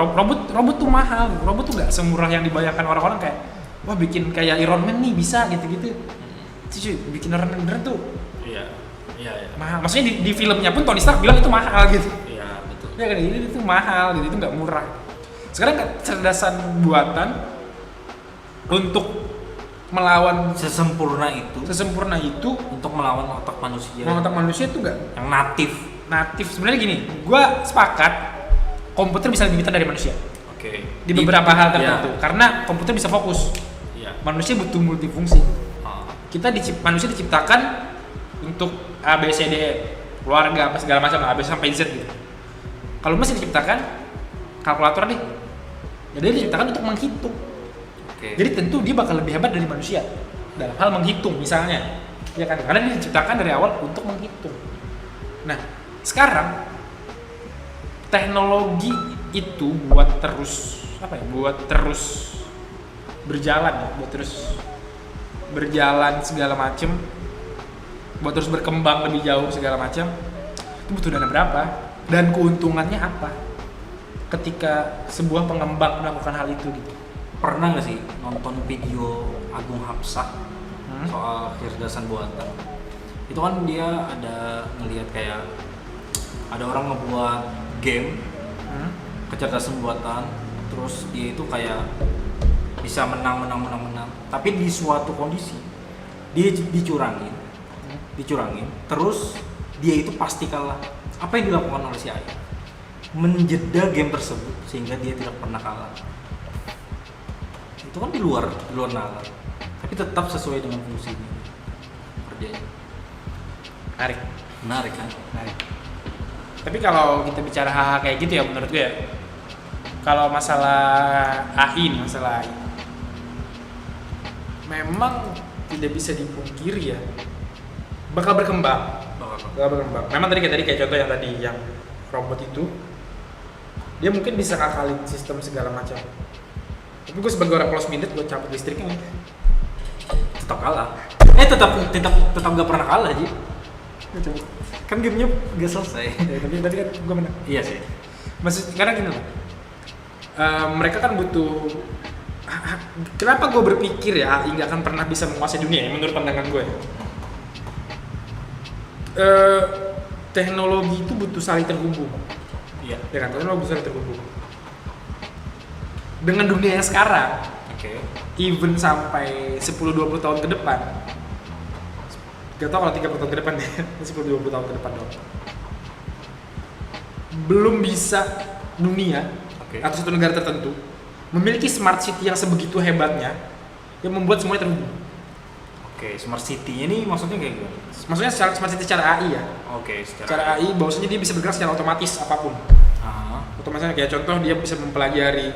Robot tuh mahal. Robot tuh nggak semurah yang dibayangkan orang-orang kayak wah bikin kayak Iron Man nih bisa gitu-gitu. Cuy, bikin Iron Man beneran tuh. Iya. Mahal. Maksudnya di filmnya pun Tony Stark bilang itu mahal gitu. Iya, betul. Ya kan itu mahal gitu, itu nggak murah. Sekarang kecerdasan buatan untuk melawan Sesempurna itu untuk melawan otak manusia. otak manusia itu nggak Yang natif. sebenarnya gini, gua sepakat komputer bisa lebih pintar dari manusia Oke. di beberapa hal tertentu karena komputer bisa fokus. Iya. Manusia butuh multifungsi. Oh. Manusia diciptakan untuk A B C D E, keluarga apa segala macam A B sampai Z gitu. Kalau mesin diciptakan kalkulator nih, ya dia diciptakan untuk menghitung. Oke. Jadi tentu dia bakal lebih hebat dari manusia dalam hal menghitung misalnya, ya kan? Karena dia diciptakan dari awal untuk menghitung. Nah, sekarang teknologi itu buat terus berjalan segala macem, buat terus berkembang lebih jauh segala macam. Itu butuh dana berapa dan keuntungannya apa ketika sebuah pengembang melakukan hal itu gitu. Pernah nggak sih nonton video Agung Hapsah soal kecerdasan buatan? Itu kan dia ada ngelihat kayak ada orang ngebuat game kecerdasan buatan, terus dia itu kayak bisa menang, tapi di suatu kondisi dia dicurangin, terus dia itu pasti kalah. Apa yang dilakukan oleh si ayah? Menjeda game tersebut sehingga dia tidak pernah kalah. Itu kan di luar nalar, tapi tetap sesuai dengan fungsinya kerjanya. Menarik kan? Tapi kalau kita bicara hal-hal kayak gitu ya menurut gue ya, kalau masalah AI memang tidak bisa dipungkiri ya, bakal berkembang. Memang tadi kayak contoh yang tadi yang robot itu, dia mungkin bisa ngakalin sistem segala macam. Tapi gue sebagai orang close minded, gue cabut listriknya Tetap kalah. Tetap gak pernah kalah Ji. Kan gamenya gak selesai. Ya, tapi tadi kan gue menang. Iya sih. Maksud karena gini loh, mereka kan butuh. Kenapa gue berpikir ya AI nggak akan pernah bisa menguasai dunia ya, menurut pandangan gue. Teknologi itu butuh saling terhubung. Iya. Ya kan, teknologi butuh saling terhubung. Dengan dunia yang sekarang, even sampai 10-20 tahun ke depan, gak tau kalau 30 tahun ke depan deh, 10-20 tahun ke depan dong, belum bisa dunia atau satu negara tertentu memiliki smart city yang sebegitu hebatnya yang membuat semuanya terhubung. Smart city ini maksudnya kayak gimana? Maksudnya smart city secara AI ya. Secara AI bahwasanya dia bisa bergerak secara otomatis apapun. Otomatis kayak contoh dia bisa mempelajari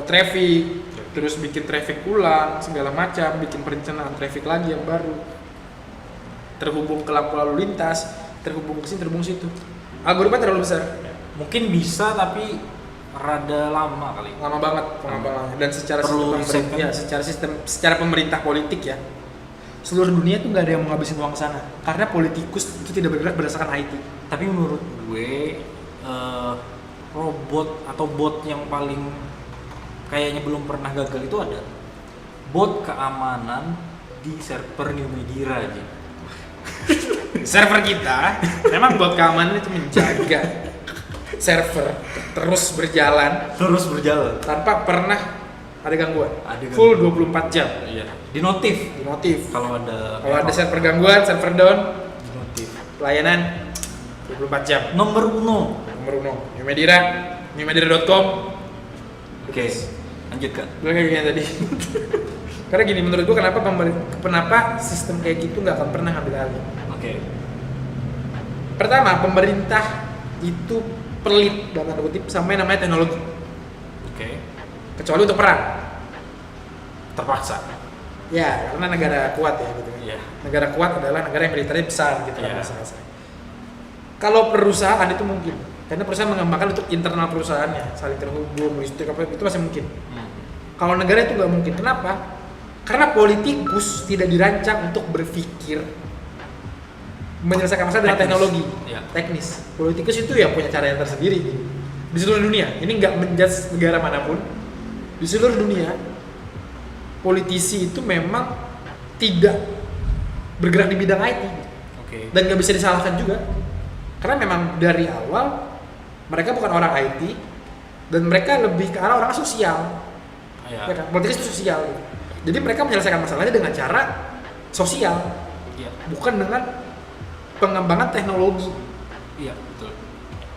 traffic, terus bikin traffic ulang segala macam, bikin perencanaan traffic lagi yang baru, terhubung ke lampu lalu lintas, terhubung ke sini, terhubung situ. Algoritma terlalu besar. Mungkin bisa tapi rada lama kali. Lama banget pengembangannya, dan secara Perlu sistem riset, kan? ya, secara pemerintah politik ya. Seluruh dunia tuh nggak ada yang mau ngabisin uang ke sana karena politikus itu tidak bergerak berdasarkan IT. Tapi menurut gue robot atau bot yang paling kayaknya belum pernah gagal itu ada bot keamanan di server New Medira aja. Server kita memang buat keamanan itu menjaga server terus berjalan tanpa pernah ada gangguan. Full 24 jam. Iya. Di notif. Kalau ada server gangguan, server down, di notif. pelayanan 24 jam. Nomor uno. New Medira, newmedira.com. Oke. Lanjut Kak. Gue kayak gini tadi. Karena gini, menurut gue kenapa sistem kayak gitu nggak akan pernah ngambil alih. Oke. Pertama, pemerintah itu pelit dalam tanda kutip sama yang namanya teknologi. Oke. Kecuali untuk perang. Terpaksa. Ya, karena negara kuat ya gitu. Iya. Negara kuat adalah negara yang militernya besar gitu Iya. kan. Kalau perusahaan itu mungkin, karena perusahaan mengembangkan untuk internal perusahaannya, saling terhubung, listrik apa itu masih mungkin. Kalau negara itu nggak mungkin. Kenapa? Karena politikus tidak dirancang untuk berpikir menyelesaikan masalah dengan teknologi, teknis. Politikus itu ya punya cara yang tersendiri di seluruh dunia. Ini nggak menjudge negara manapun. Di seluruh dunia, politisi itu memang tidak bergerak di bidang IT, dan nggak bisa disalahkan juga. Karena memang dari awal mereka bukan orang IT dan mereka lebih ke arah orang sosial. Ya kan? Politikus itu sosial. Jadi mereka menyelesaikan masalahnya dengan cara sosial, bukan dengan pengembangan teknologi. Iya, betul.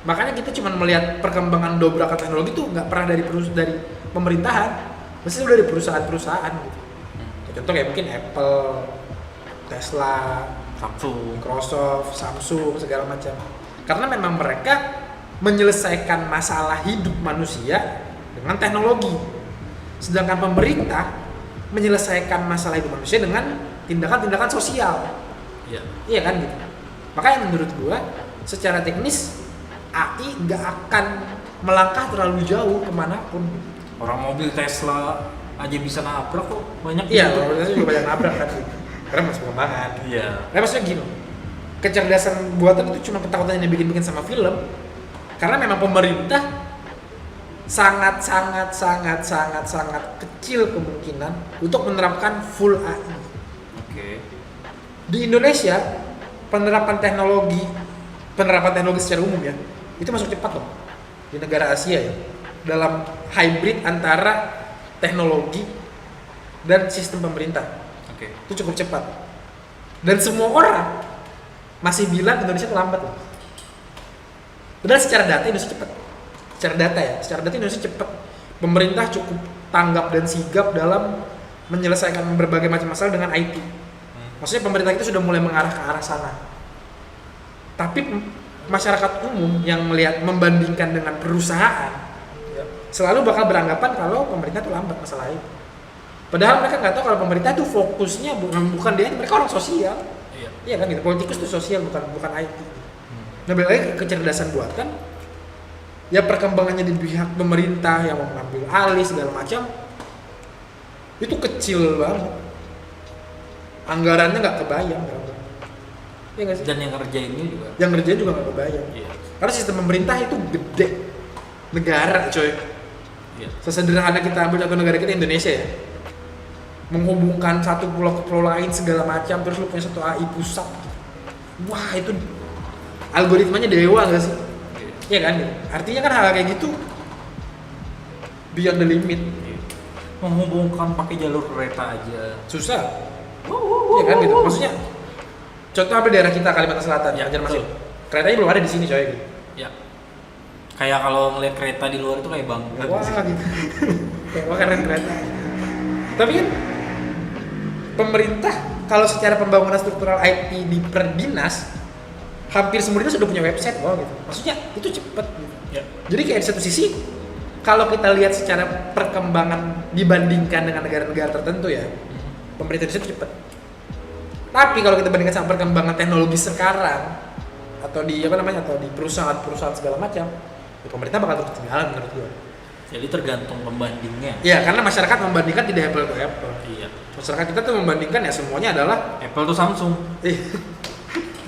Makanya kita cuma melihat perkembangan dobrakan teknologi itu nggak pernah dari pemerintahan, pasti dari perusahaan-perusahaan gitu. Contoh kayak mungkin Apple, Tesla, Samsung, Microsoft, Samsung, segala macam. Karena memang mereka menyelesaikan masalah hidup manusia dengan teknologi. Sedangkan pemerintah menyelesaikan masalah hidup manusia dengan tindakan-tindakan sosial. Iya kan gitu. Makanya menurut gua secara teknis AI nggak akan melangkah terlalu jauh kemanapun. Orang mobil Tesla aja bisa nabrak kok, banyak. Iya, mobil Tesla juga banyak nabrak kan. Karena masih pengembangan. Iya. Nah, maksudnya gini, kecerdasan buatan itu cuma ketakutan yang dibikin-bikin sama film. Karena memang pemerintah sangat kecil kemungkinan untuk menerapkan full AI. Di Indonesia penerapan teknologi secara umum ya itu masuk cepat loh di negara Asia ya, dalam hybrid antara teknologi dan sistem pemerintah. Itu cukup cepat dan semua orang masih bilang Indonesia terlambat loh. Padahal secara data Indonesia cepat. Secara data Indonesia cepat. Pemerintah cukup tanggap dan sigap dalam menyelesaikan berbagai macam masalah dengan IT. Maksudnya pemerintah itu sudah mulai mengarah ke arah sana. Tapi masyarakat umum yang melihat membandingkan dengan perusahaan selalu bakal beranggapan kalau pemerintah itu lambat masalah itu. Padahal mereka nggak tahu kalau pemerintah itu fokusnya bukan dia, mereka orang sosial. Iya kan gitu. Politikus itu sosial bukan IT. Nah, balik lagi kecerdasan buatan, ya perkembangannya di pihak pemerintah yang mau mengambil alih segala macam itu kecil banget. Anggarannya nggak kebayang. Iya nggak sih? Dan yang ngerjainnya juga. Yang ngerjain juga nggak kebayang. Karena sistem pemerintah itu gede. Negara coy. Sesederhana kita ambil contoh negara kita Indonesia ya. Menghubungkan satu pulau ke pulau lain segala macam, terus lu punya satu AI pusat. Wah, itu algoritmanya dewa nggak sih? Iya kan? Artinya kan hal kayak gitu beyond the limit. Menghubungkan pakai jalur kereta aja susah. Iya kan gitu. Maksudnya contoh ambil daerah kita Kalimantan Selatan, Banjarmasin. Keretanya belum ada di sini coy. Ya. Kayak kalau ngeliat kereta di luar itu kayak bangga. Wah gitu. Wah keren kereta. Tapi kan pemerintah kalau secara pembangunan struktural IT di per dinas hampir semua itu sudah punya website gitu. Maksudnya itu cepet gitu. Ya. Jadi kayak di satu sisi kalau kita lihat secara perkembangan dibandingkan dengan negara-negara tertentu ya, pemerintah Indonesia itu cepet. Tapi kalau kita bandingkan sama perkembangan teknologi sekarang atau di atau di perusahaan-perusahaan segala macam, ya pemerintah bakal terus ketinggalan menurut gue. Jadi tergantung pembandingnya. Iya, karena masyarakat membandingkan tidak apple to apple. Iya. Masyarakat kita tuh membandingkan ya semuanya adalah Apple tuh Samsung.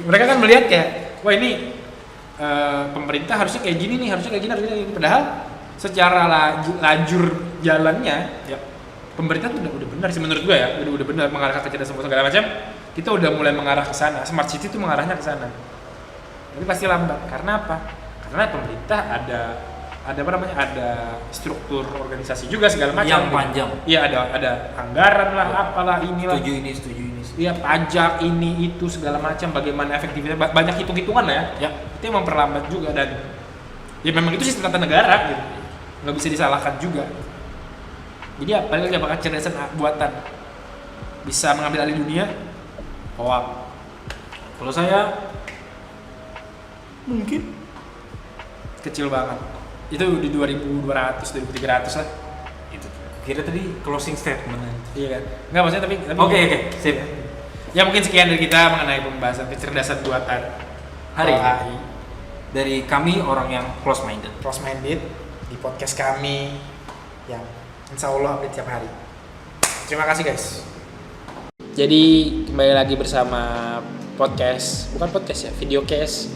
mereka kan melihat kayak, wah ini pemerintah harusnya kayak gini nih, harusnya kayak gini. Padahal secara lajur jalannya, ya pemerintah tuh udah benar sih menurut gue ya, udah benar mengarah ke kecerdasan segala macam. Kita udah mulai mengarah ke sana. Smart city tuh mengarahnya ke sana. Tapi pasti lambat. Karena apa? Karena pemerintah ada struktur organisasi juga segala macam. Yang panjang. Iya, ada anggaran lah, apalah inilah. Setuju ini. Iya, pajak ini itu segala macam, bagaimana efektivitas, banyak hitung-hitungan lah ya. Itu yang memperlambat juga, dan ya memang itu sistem tata negara gitu. Nggak bisa disalahkan juga. Jadi apalagi apakah kecerdasan buatan bisa mengambil alih dunia? Hoax. Kalau saya mungkin Kecil banget. Itu di 2.200, 2.300 lah. itu. Kira tadi closing statement. Iya kan? Nggak, maksudnya tapi Oke, sip. Ya mungkin sekian dari kita mengenai pembahasan kecerdasan buatan Hari ini. AI. Dari kami orang yang close minded. Close minded di podcast kami yang insya Allah update tiap hari. Terima kasih guys. Jadi kembali lagi bersama bukan podcast ya, videocast.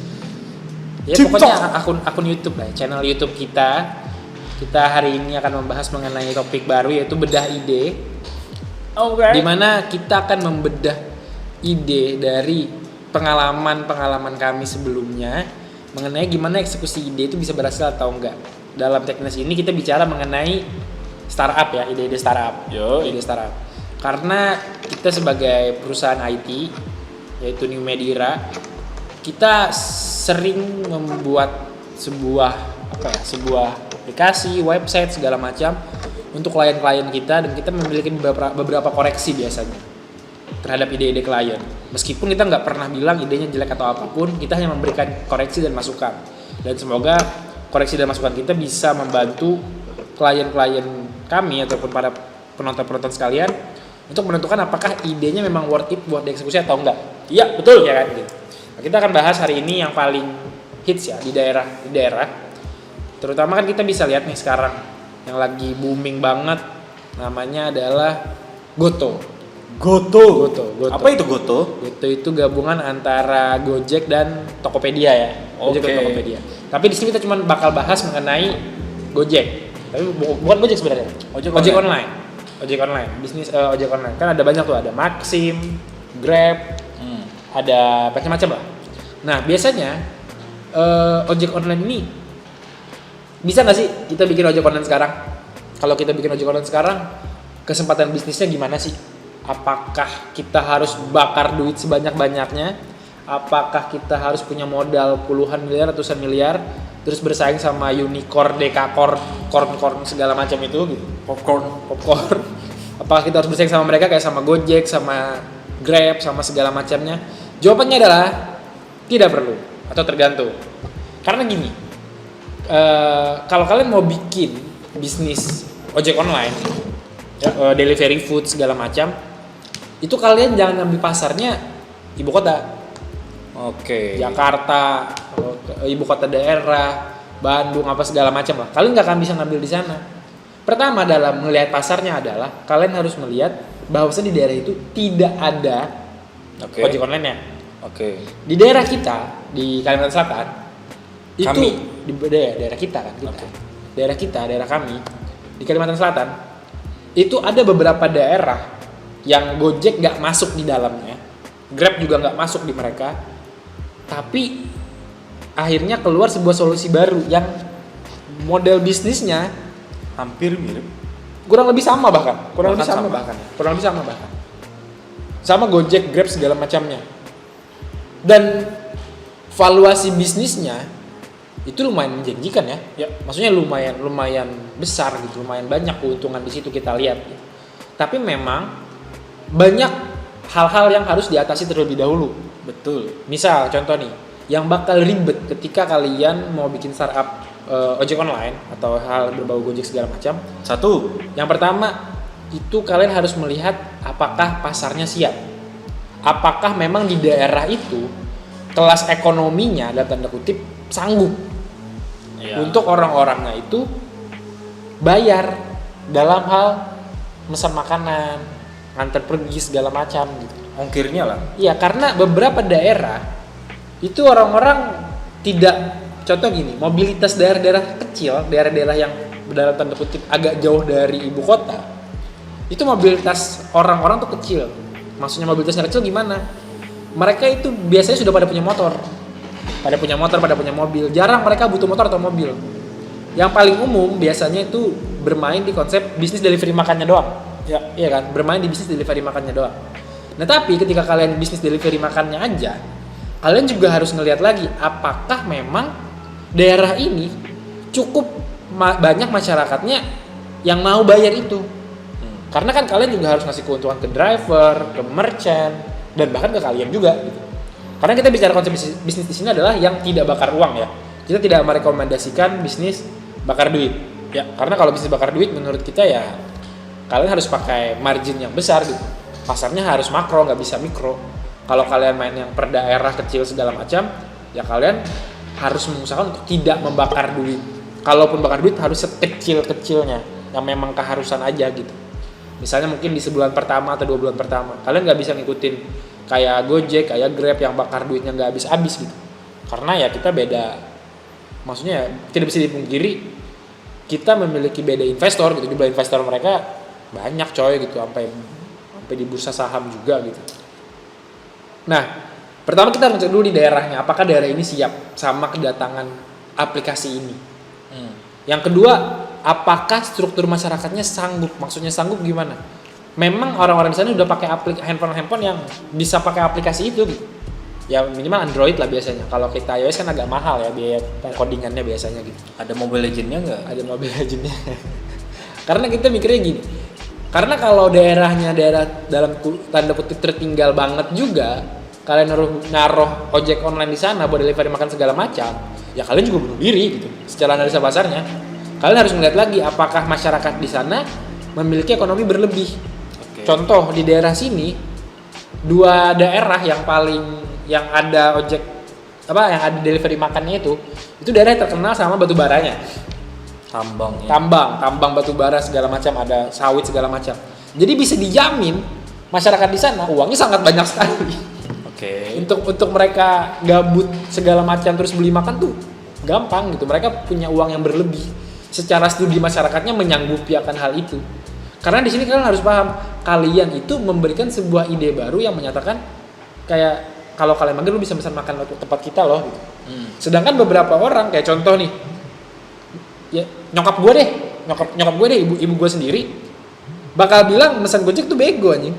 Ya pokoknya akun YouTube lah, channel YouTube kita. Kita hari ini akan membahas mengenai topik baru yaitu bedah ide. Dimana kita akan membedah ide dari pengalaman kami sebelumnya mengenai gimana eksekusi ide itu bisa berhasil atau enggak. Dalam teknis ini kita bicara mengenai startup ya, ide-ide startup. Ide startup. Karena kita sebagai perusahaan IT yaitu New Medira, kita sering membuat sebuah aplikasi, website segala macam untuk klien-klien kita, dan kita memiliki beberapa koreksi biasanya terhadap ide-ide klien. Meskipun kita nggak pernah bilang idenya jelek atau apapun, kita hanya memberikan koreksi dan masukan. Dan semoga koreksi dan masukan kita bisa membantu klien-klien kami ataupun para penonton-penonton sekalian untuk menentukan apakah idenya memang worth it buat dieksekusi atau enggak. Iya, betul ya kan gitu. Nah, kita akan bahas hari ini yang paling hits ya di daerah. Terutama kan kita bisa lihat nih sekarang yang lagi booming banget namanya adalah Goto. Apa itu Goto? Goto itu gabungan antara Gojek dan Tokopedia ya. Gojek dan Tokopedia. Tapi di sini kita cuma bakal bahas mengenai Gojek. Tapi bukan Gojek sebenarnya. Ojek online. Bisnis ojek online. Kan ada banyak tuh, ada Maxim, Grab, ada macam-macam lah. Nah, biasanya ojek online ini bisa nggak sih kita bikin ojek online sekarang? Kalau kita bikin ojek online sekarang, kesempatan bisnisnya gimana sih? Apakah kita harus bakar duit sebanyak-banyaknya? Apakah kita harus punya modal puluhan miliar, ratusan miliar, terus bersaing sama unicorn, dekakorn, korn segala macam itu gitu? Popcorn. Apakah kita harus bersaing sama mereka kayak sama Gojek, sama Grab, sama segala macamnya? Jawabannya adalah tidak perlu atau tergantung. Karena gini, kalau kalian mau bikin bisnis ojek online, delivery food segala macam, itu kalian jangan ambil pasarnya ibu kota. Jakarta, ibu kota daerah, Bandung apa segala macam lah. Kalian nggak akan bisa ngambil di sana. Pertama dalam melihat pasarnya adalah kalian harus melihat bahwasanya di daerah itu tidak ada ojek online-nya. Di daerah kita di Kalimantan Selatan itu di daerah kita kan kita. Daerah kami di Kalimantan Selatan itu ada beberapa daerah yang Gojek nggak masuk di dalamnya, Grab juga nggak masuk di mereka, tapi akhirnya keluar sebuah solusi baru yang model bisnisnya Hampir mirip. kurang lebih sama bahkan. Sama Gojek, Grab segala macamnya. Dan valuasi bisnisnya itu lumayan menjanjikan ya. Maksudnya lumayan besar gitu, lumayan banyak keuntungan di situ kita lihat. Gitu. Tapi memang banyak hal-hal yang harus diatasi terlebih dahulu. Betul. Misal contoh nih, yang bakal ribet ketika kalian mau bikin startup ojek online atau hal berbau Gojek segala macam. Satu, Yang pertama itu kalian harus melihat apakah pasarnya siap. Apakah memang di daerah itu kelas ekonominya dalam tanda kutip sanggup untuk orang-orangnya itu bayar dalam hal pesan makanan, nganter pergi segala macam gitu. ongkirnya lah. Iya, karena beberapa daerah itu orang-orang tidak, contoh gini, mobilitas daerah-daerah kecil, daerah-daerah yang dalam tanda kutip agak jauh dari ibu kota, itu mobilitas orang-orang tuh kecil. Maksudnya mobilitasnya kecil gimana? Mereka itu biasanya sudah pada punya motor, pada punya mobil. Jarang mereka butuh motor atau mobil. Yang paling umum biasanya itu bermain di konsep bisnis delivery makannya doang. Ya, iya kan? Bermain di bisnis delivery makannya doang. Nah, tapi ketika kalian bisnis delivery makannya aja, kalian juga harus ngelihat lagi apakah memang daerah ini cukup banyak masyarakatnya yang mau bayar itu. Karena kan kalian juga harus ngasih keuntungan ke driver, ke merchant, dan bahkan ke kalian juga gitu. Karena kita bicara konsep bisnis di sini adalah yang tidak bakar uang ya. Kita tidak merekomendasikan bisnis bakar duit. Ya, karena kalau bisnis bakar duit menurut kita ya kalian harus pakai margin yang besar gitu. Pasarnya harus makro, nggak bisa mikro. Kalau kalian main yang per daerah kecil segala macam, ya kalian harus mengusahakan untuk tidak membakar duit. Kalaupun bakar duit harus sekecil-kecilnya, yang memang keharusan aja gitu. Misalnya mungkin di sebulan pertama atau 2 bulan pertama, kalian nggak bisa ngikutin kayak Gojek, kayak Grab yang bakar duitnya nggak habis-habis gitu. Karena ya kita beda, maksudnya tidak bisa dipungkiri kita memiliki beda investor gitu. Jumlah investor mereka banyak coy gitu, sampai di bursa saham juga gitu. Nah, pertama kita harus cek dulu di daerahnya, apakah daerah ini siap sama kedatangan aplikasi ini. Yang kedua, apakah struktur masyarakatnya sanggup? Maksudnya sanggup gimana? Memang orang-orang di sana udah pakai handphone yang bisa pakai aplikasi itu gitu. Ya minimal Android lah biasanya. Kalau kita iOS kan agak mahal ya biaya codingannya biasanya gitu. Ada Mobile Legends-nya nggak? Ada Mobile Legends-nya. Karena kita mikirnya gini. Karena kalau daerah dalam tanda kutip tertinggal banget juga, kalian naruh ojek online di sana buat delivery makan segala macam, ya kalian juga bunuh diri gitu. Secara analisa pasarnya, kalian harus melihat lagi apakah masyarakat di sana memiliki ekonomi berlebih. Contoh di daerah sini, 2 daerah yang ada ojek yang ada delivery makannya itu daerah yang terkenal sama batu baranya. Tambang batu bara segala macam, ada sawit segala macam. Jadi bisa dijamin masyarakat di sana uangnya sangat banyak sekali. Untuk mereka gabut segala macam terus beli makan tuh gampang gitu. Mereka punya uang yang berlebih. Secara studi masyarakatnya menyanggupi akan hal itu. Karena di sini kalian harus paham, kalian itu memberikan sebuah ide baru yang menyatakan kayak kalau kalian mager lu bisa pesan makan waktu tempat kita loh gitu. Sedangkan beberapa orang kayak contoh nih, ya nyokap gue deh, ibu gue sendiri bakal bilang pesan Gojek tuh bego anjing.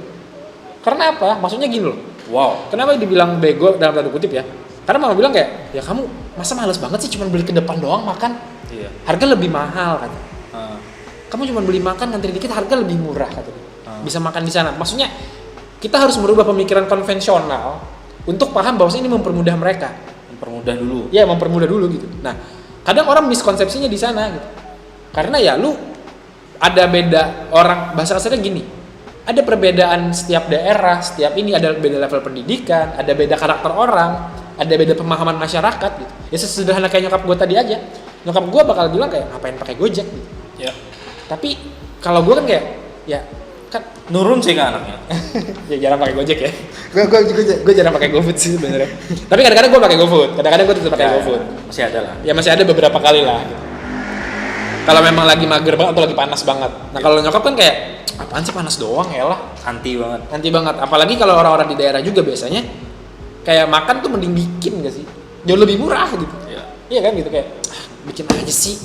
Karena apa? Maksudnya gini loh. Wow. Kenapa dibilang bego dalam tanda kutip ya? Karena mama bilang kayak, ya kamu masa malas banget sih cuma beli ke depan doang makan. Iya. Harga lebih mahal kan. Kamu cuma beli makan ngantri dikit harga lebih murah katanya. Bisa makan di sana. Maksudnya kita harus merubah pemikiran konvensional untuk paham bahwa ini mempermudah mereka. Mempermudah dulu gitu. Nah, kadang orang miskonsepsinya di sana gitu. Karena ya lu ada beda orang, bahasa kasarnya gini. Ada perbedaan setiap daerah, setiap ini ada beda level pendidikan, ada beda karakter orang, ada beda pemahaman masyarakat gitu. Ya sesederhana kayak nyokap gue tadi aja. Nyokap gue bakal bilang kayak ngapain pakai Gojek gitu. Ya. Tapi kalau gue kan kayak ya kan nurun sih ke anaknya. Ya jarang pakai Gojek ya. Gue jarang pakai GoFood sih sebenarnya. Tapi kadang-kadang gue pakai GoFood, kadang-kadang gue tetap pakai GoFood. Masih ada lah. Ya masih ada beberapa kali lah. Gitu. Kalau memang lagi mager banget atau lagi panas banget. Nah kalau nyokap kan kayak apaan sih panas doang ya lah. Anti banget. Apalagi kalau orang-orang di daerah juga biasanya kayak makan tuh mending bikin gak sih? Jauh lebih murah gitu. Iya kan gitu kayak bikin aja sih.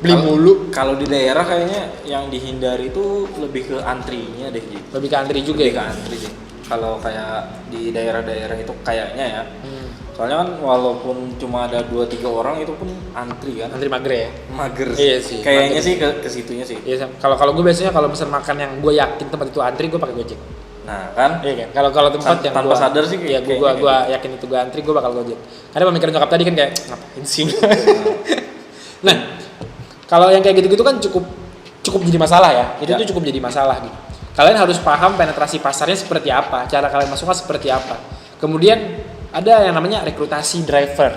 Beli mulu. Kalau di daerah kayaknya yang dihindari itu lebih ke antrinya deh gitu. Lebih ke antri juga lebih ya? Ke antri sih. Kalau kayak di daerah-daerah itu kayaknya ya. Soalnya kan walaupun cuma ada 2-3 orang itu pun antri kan. Antri mager ya? Mager. Iya sih. Kayaknya sih ke situnya sih. Iya, kalau gue biasanya kalau pesan makan yang gue yakin tempat itu antri gue pakai Gojek. Nah kan, Iya kan? Kalau tempat yang tanpa sadar sih ya kayaknya gua yakin itu gua antri, gua bakal Gojek. Karena pemikiran nyokap tadi kan kayak ngapain sih? Nah, kalau yang kayak gitu-gitu kan cukup jadi masalah ya. Itu tuh cukup jadi masalah gitu. Kalian harus paham penetrasi pasarnya seperti apa, cara kalian masuknya seperti apa. Kemudian ada yang namanya rekrutasi driver.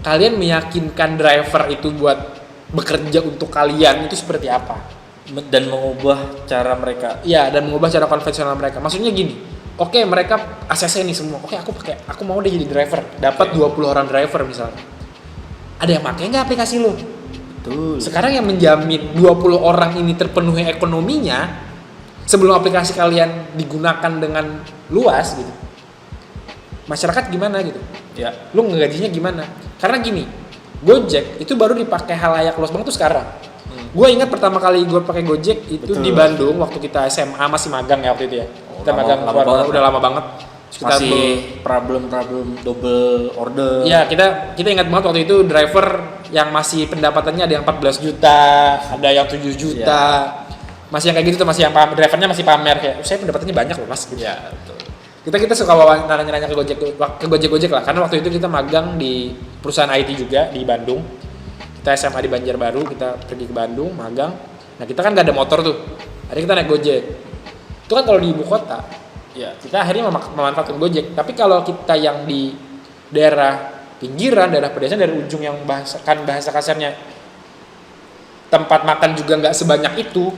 Kalian meyakinkan driver itu buat bekerja untuk kalian itu seperti apa? dan mengubah cara mereka. Iya, dan mengubah cara konvensional mereka. Maksudnya gini, oke mereka ACC nih semua. Oke, aku mau deh jadi driver. Dapat 20 orang driver misalnya. Ada yang pakai nggak aplikasi lo? Betul. Sekarang yang menjamin 20 orang ini terpenuhi ekonominya sebelum aplikasi kalian digunakan dengan luas gitu. Masyarakat gimana gitu? Ya. Lu ngegajinya gimana? Karena gini, Gojek itu baru dipakai halayak luas banget tuh sekarang. Gue ingat pertama kali gue pakai Gojek itu Betul. di Bandung waktu kita SMA, masih magang ya waktu itu ya. Kita magang udah lama banget. Masih problem double order. Iya, kita ingat banget waktu itu driver yang masih pendapatannya ada yang 14 juta, ada yang 7 juta. Masih yang kayak gitu tuh, masih yang drivernya masih pamer kayak, saya pendapatannya banyak loh mas gitu. Ya, betul. Kita suka nanya ke Gojek lah, karena waktu itu kita magang di perusahaan IT juga di Bandung. Kita SMA di Banjarbaru, kita pergi ke Bandung magang. Nah kita kan gak ada motor tuh, akhirnya kita naik Gojek. Itu kan kalau di ibu kota, ya kita akhirnya memanfaatkan Gojek. Tapi kalau kita yang di daerah pinggiran, daerah pedesaan, dari ujung yang bahasa kasarnya tempat makan juga nggak sebanyak itu.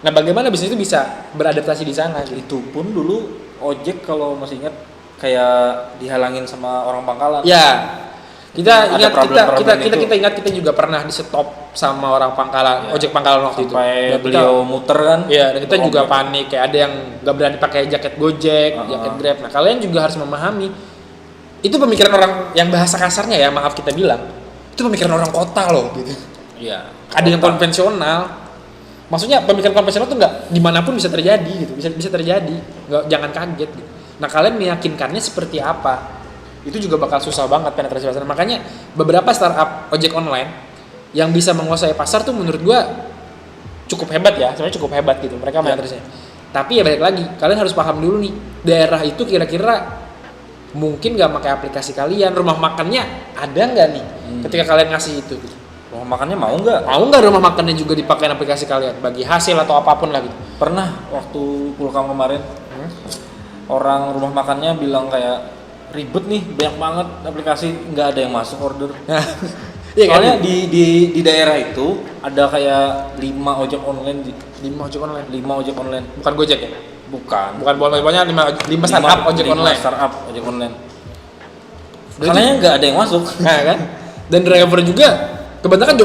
Nah bagaimana bisnis itu bisa beradaptasi di sana? Gitu? Itu pun dulu ojek kalau masih ingat kayak dihalangin sama orang Pangkalan. Ya. Kita ingat kita juga pernah di stop sama orang Pangkalan, ojek Pangkalan waktu sampai itu. Beliau muter kan? Iya, dan kita juga panik, kayak ada yang nggak berani pakai jaket Gojek, jaket Grab. Nah, kalian juga harus memahami itu pemikiran orang yang bahasa kasarnya ya, maaf kita bilang, itu pemikiran orang kota loh, gitu. Iya. Ada yang konvensional. Maksudnya pemikiran konvensional tuh nggak dimanapun bisa terjadi gitu, bisa terjadi, jangan kaget. Gitu. Nah, kalian meyakinkannya seperti apa? Itu juga bakal susah banget penetrasi pasar. Makanya beberapa startup ojek online yang bisa menguasai pasar tuh menurut gua cukup hebat ya, sebenarnya cukup hebat gitu mereka penetrasinya. Tapi ya balik lagi, kalian harus paham dulu nih, daerah itu kira-kira mungkin nggak pakai aplikasi kalian, rumah makannya ada nggak nih ketika kalian ngasih itu gitu. Rumah makannya mau nggak? Mau nggak rumah makannya juga dipakai aplikasi kalian bagi hasil atau apapun lah gitu. Pernah waktu Pulkam kemarin orang rumah makannya bilang kayak ribet nih, banyak banget aplikasi, nggak ada yang masuk order. Iya kan? Soalnya di daerah itu ada kayak 5 ojek online. 5 ojek online. 5 ojek online. Bukan Gojek ya? Bukan. Pokoknya 5 startup ojek online. 5 startup ojek online. Soalnya nggak ada yang masuk. Nah kan? Dan driver juga kebanyakan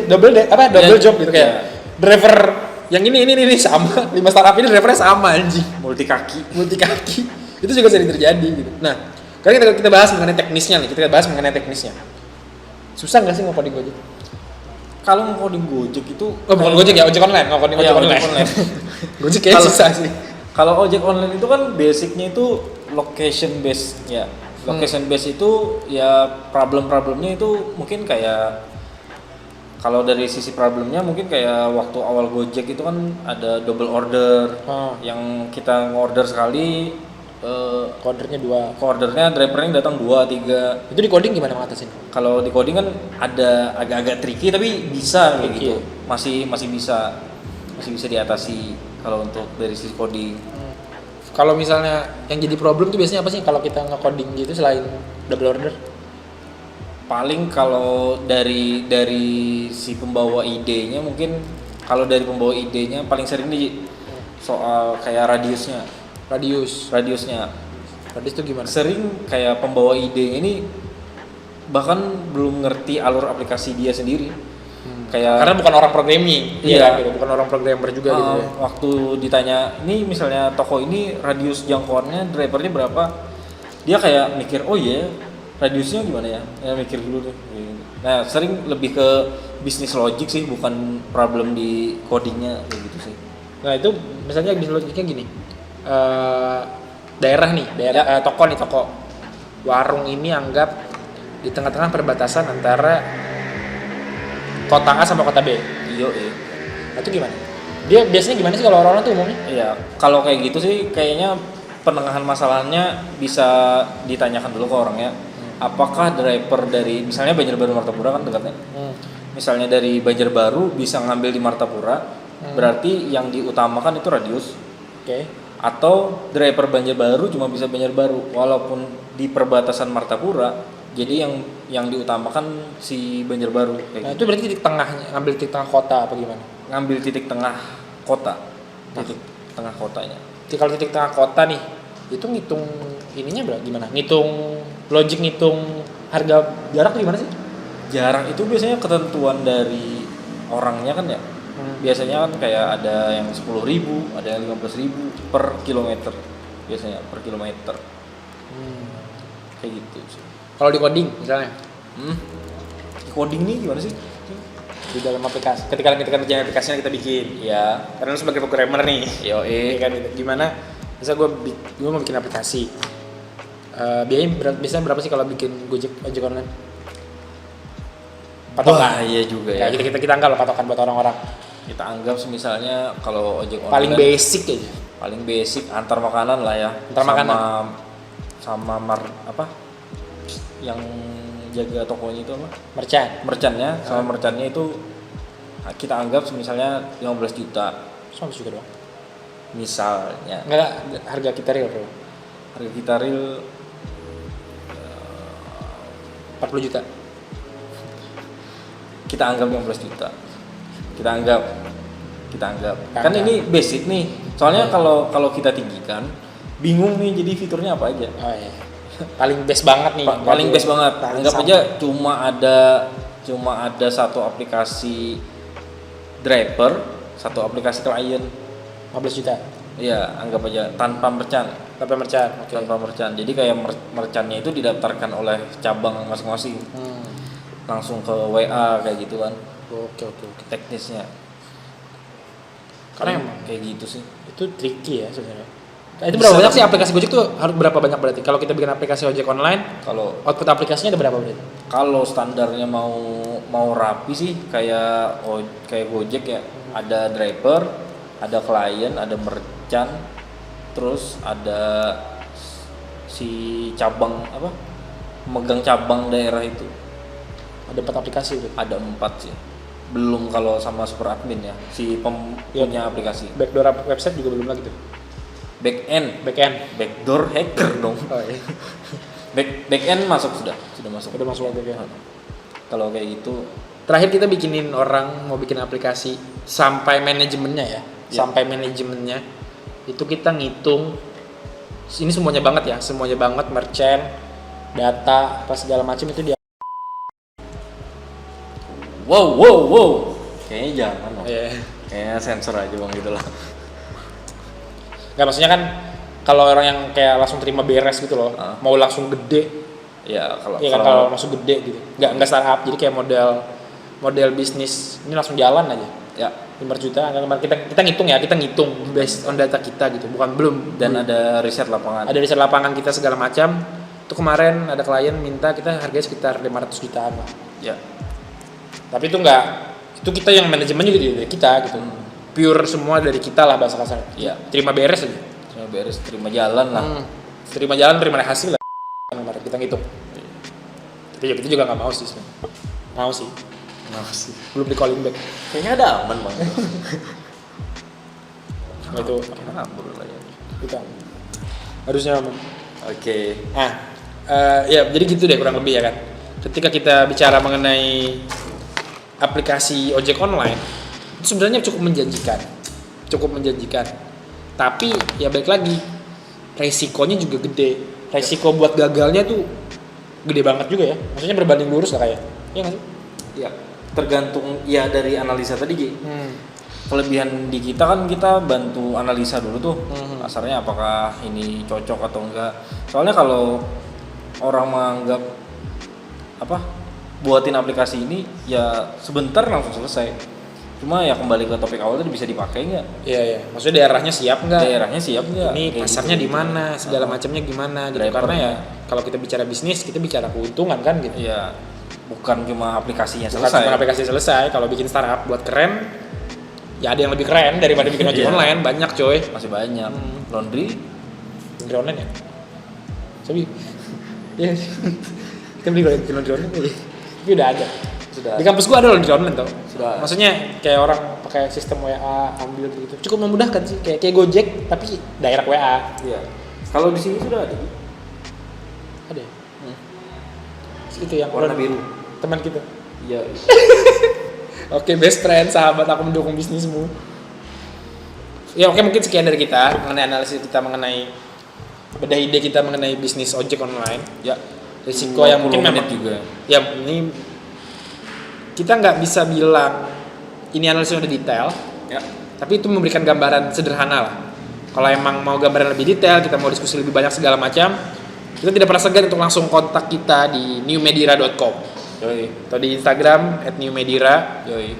double job gitu kayak. Driver yang ini sama. 5 startup ini drivernya sama anjing. Multi kaki. Itu juga sering terjadi gitu. Nah, sekarang kita bahas mengenai teknisnya nih. Susah nggak sih nge-coding Gojek? Kalau nge-coding Gojek itu bukan Gojek ya, ojek online. Ojek online. Gojek kayaknya susah sih. Kalau ojek online itu kan basicnya itu location based ya. Location based itu ya problemnya itu mungkin kayak kalau dari sisi problemnya mungkin kayak waktu awal Gojek itu kan ada double order yang kita ngorder sekali ordernya drivernya datang 2, 3. Itu di coding gimana ngatasin? Kalau di coding kan ada agak-agak tricky tapi bisa kayak gitu. Masih bisa diatasi kalau untuk dari sisi coding. Kalau misalnya yang jadi problem tuh biasanya apa sih kalau kita nge-coding gitu selain double order? Paling kalau dari si pembawa idenya mungkin kalau dari pembawa idenya paling sering di soal kayak radiusnya. Radius itu gimana? Sering kayak pembawa idenya ini bahkan belum ngerti alur aplikasi dia sendiri. Karena bukan orang programming. Iya, gitu. Bukan orang programmer juga gitu ya. Waktu ditanya, ini misalnya toko ini radius jangkauannya drivernya berapa? Dia kayak mikir, oh iya, radiusnya gimana ya? Ya mikir dulu deh. Nah, sering lebih ke bisnis logic sih, bukan problem di codingnya kayak gitu sih. Nah, itu misalnya bisnis logiknya gini. Daerah toko warung ini anggap di tengah-tengah perbatasan antara kota A sama kota B. Iya. Nah, itu gimana? Dia biasanya gimana sih kalau orang-orang tuh umumnya? Iya, kalau kayak gitu sih kayaknya penengahan masalahnya bisa ditanyakan dulu ke orangnya. Apakah driver dari misalnya Banjarbaru Martapura kan dekatnya. Misalnya dari Banjarbaru bisa ngambil di Martapura, berarti yang diutamakan itu radius. Oke. Atau driver Banjarbaru cuma bisa Banjarbaru walaupun di perbatasan Martapura, jadi yang diutamakan si Banjarbaru kayak Nah, gitu. itu berarti titik tengahnya, ngambil titik tengah kota apa gimana? Ngambil titik tengah kota. Titik tengah kotanya. Jadi kalau titik tengah kota nih, itu ngitung ininya berapa gimana? Ngitung logik, ngitung harga jarak tuh gimana sih? Jarak itu biasanya ketentuan dari orangnya kan ya. Biasanya kan kayak ada yang 10.000, ada yang 15.000 per kilometer. Biasanya per kilometer. Kayak gitu sih. Kalau di coding misalnya Coding nih gimana sih? di dalam aplikasi, ketika kita kerjain aplikasinya kita bikin, Ya, karena lu sebagai programmer nih, Iya kan gitu. Gimana? Misal gue mau bikin aplikasi, biayanya biasanya berapa sih kalau bikin ojek online? Wah, iya juga ya. Kita anggap lah patokan buat orang-orang. Kita anggap misalnya kalau ojek online Paling basic aja. paling basic antar makanan lah ya. Antar makanan. Sama yang jaga tokonya itu apa? Merchantnya sama merchantnya itu kita anggap misalnya 15 juta Sama juga dong. misalnya. Enggak, harga kita real bro. Harga kita real 40 juta. kita anggap 15 juta. Kita anggap. Kan ini basic nih. Soalnya kalau kita tinggikan bingung nih jadi fiturnya apa aja. Oh iya. Paling best banget nih. Paling best banget. Paling Anggap sampai. aja cuma ada satu aplikasi driver, satu aplikasi klien. 15 juta. Iya, anggap aja tanpa merchant. Tanpa merchant. Oke. Tanpa merchant. Jadi kayak merchantnya itu didaftarkan oleh cabang masing-masing. Langsung ke WA kayak gitu kan. Oke. Teknisnya. Karena emang kayak gitu sih. itu tricky ya sebenarnya. Nah, itu berapa banyak sih aplikasi Gojek tuh harus berapa banyak berarti? Kalau kita bikin aplikasi ojek online, Kalau output aplikasinya ada berapa berarti? Kalau standarnya mau rapi sih kayak Gojek ya, ada driver, ada klien, ada merchant, terus ada si cabang apa? Megang cabang daerah itu. Ada 4 aplikasi berarti. Ada 4 sih. Belum kalau sama super admin ya, si punya aplikasi. Backdoor website juga belum lagi tuh. Backend, backdoor hacker dong. Oh iya. Backend sudah masuk. Udah masuk lagi ya. Kalau kayak gitu Terakhir kita bikinin orang mau bikin aplikasi sampai manajemennya ya. Sampai manajemennya itu kita ngitung ini semuanya banget merchant, data, apa segala macam itu dia. Wow. Kayaknya jangan loh. Iya. Kayaknya sensor aja bang gitu lah. Nggak, maksudnya kan kalau orang yang kayak langsung terima beres gitu loh, mau langsung gede. Ya Kalau langsung gede gitu. Nggak startup, jadi kayak model bisnis ini langsung jalan aja. Ya. 5 juta, kita ngitung based on data kita gitu, belum. Dan ada riset lapangan. Ada riset lapangan kita segala macam. Itu kemarin ada klien minta kita harganya sekitar 500 jutaan lah. Ya. Tapi itu kita yang manajemen juga dari kita gitu. Pure semua dari kita lah bahasa kasar. Iya. Terima beres aja. Terima jalan lah. Terima jalan, terima hasil lah. Kita ngitung. Tapi ya kita juga nggak mau sih sebenarnya. Mau sih. Belum di calling back. Kayaknya ada aman bang. Nah, itu Kabur lah ya. kita harusnya aman. Oke. Ya jadi gitu deh kurang lebih ya kan. Ketika kita bicara mengenai aplikasi ojek online itu sebenarnya cukup menjanjikan. Tapi ya balik lagi resikonya juga gede. Resiko buat gagalnya tuh gede banget juga ya. Maksudnya berbanding lurus lah kayak. Iya nggak sih? Ya. Tergantung ya dari analisa tadi Ji. Kelebihan di kita kan kita bantu analisa dulu tuh. Asarnya apakah ini cocok atau enggak. Soalnya kalau orang menganggap buatin aplikasi ini ya sebentar langsung selesai. Cuma ya kembali ke topik awal tadi bisa dipakai nggak? Iya. Maksudnya daerahnya siap nggak? Ini Kayak pasarnya gitu. di mana? Segala macamnya gimana? Gitu. Drivernya. Karena ya kalau kita bicara bisnis, kita bicara keuntungan kan gitu. Iya. Bukan cuma aplikasinya Bukan selesai. cuma aplikasi selesai. Kalau bikin startup buat keren, Ya ada yang lebih keren daripada bikin ojek Iya. online, banyak coy. Masih banyak. Laundry Laundry online ya? Tapi iya. Kita beli laundry online ya. Tapi udah ada. sudah. Di kampus gua ada laundry online tau. Sudah. Maksudnya kayak orang pakai sistem WA ambil gitu. Cukup memudahkan sih, kayak Gojek tapi direct WA. Iya. Kalau di sini sudah ada. Ada. Ya? Itu yang Warna biru. Teman kita. Iya. Oke, best friend, sahabat aku mendukung bisnismu. Ya oke, mungkin sekian dari kita mengenai analisis kita mengenai bedah ide kita mengenai bisnis ojek online. Ya. Risiko yang mungkin 20 memang menit juga. Ya ini kita nggak bisa bilang ini analisis udah detail, Ya. tapi itu memberikan gambaran sederhana lah. Kalau emang mau gambaran lebih detail, kita mau diskusi lebih banyak segala macam, kita tidak pernah segan untuk langsung kontak kita di newmedira.com Yoi. atau di Instagram @newmedira. Yoi.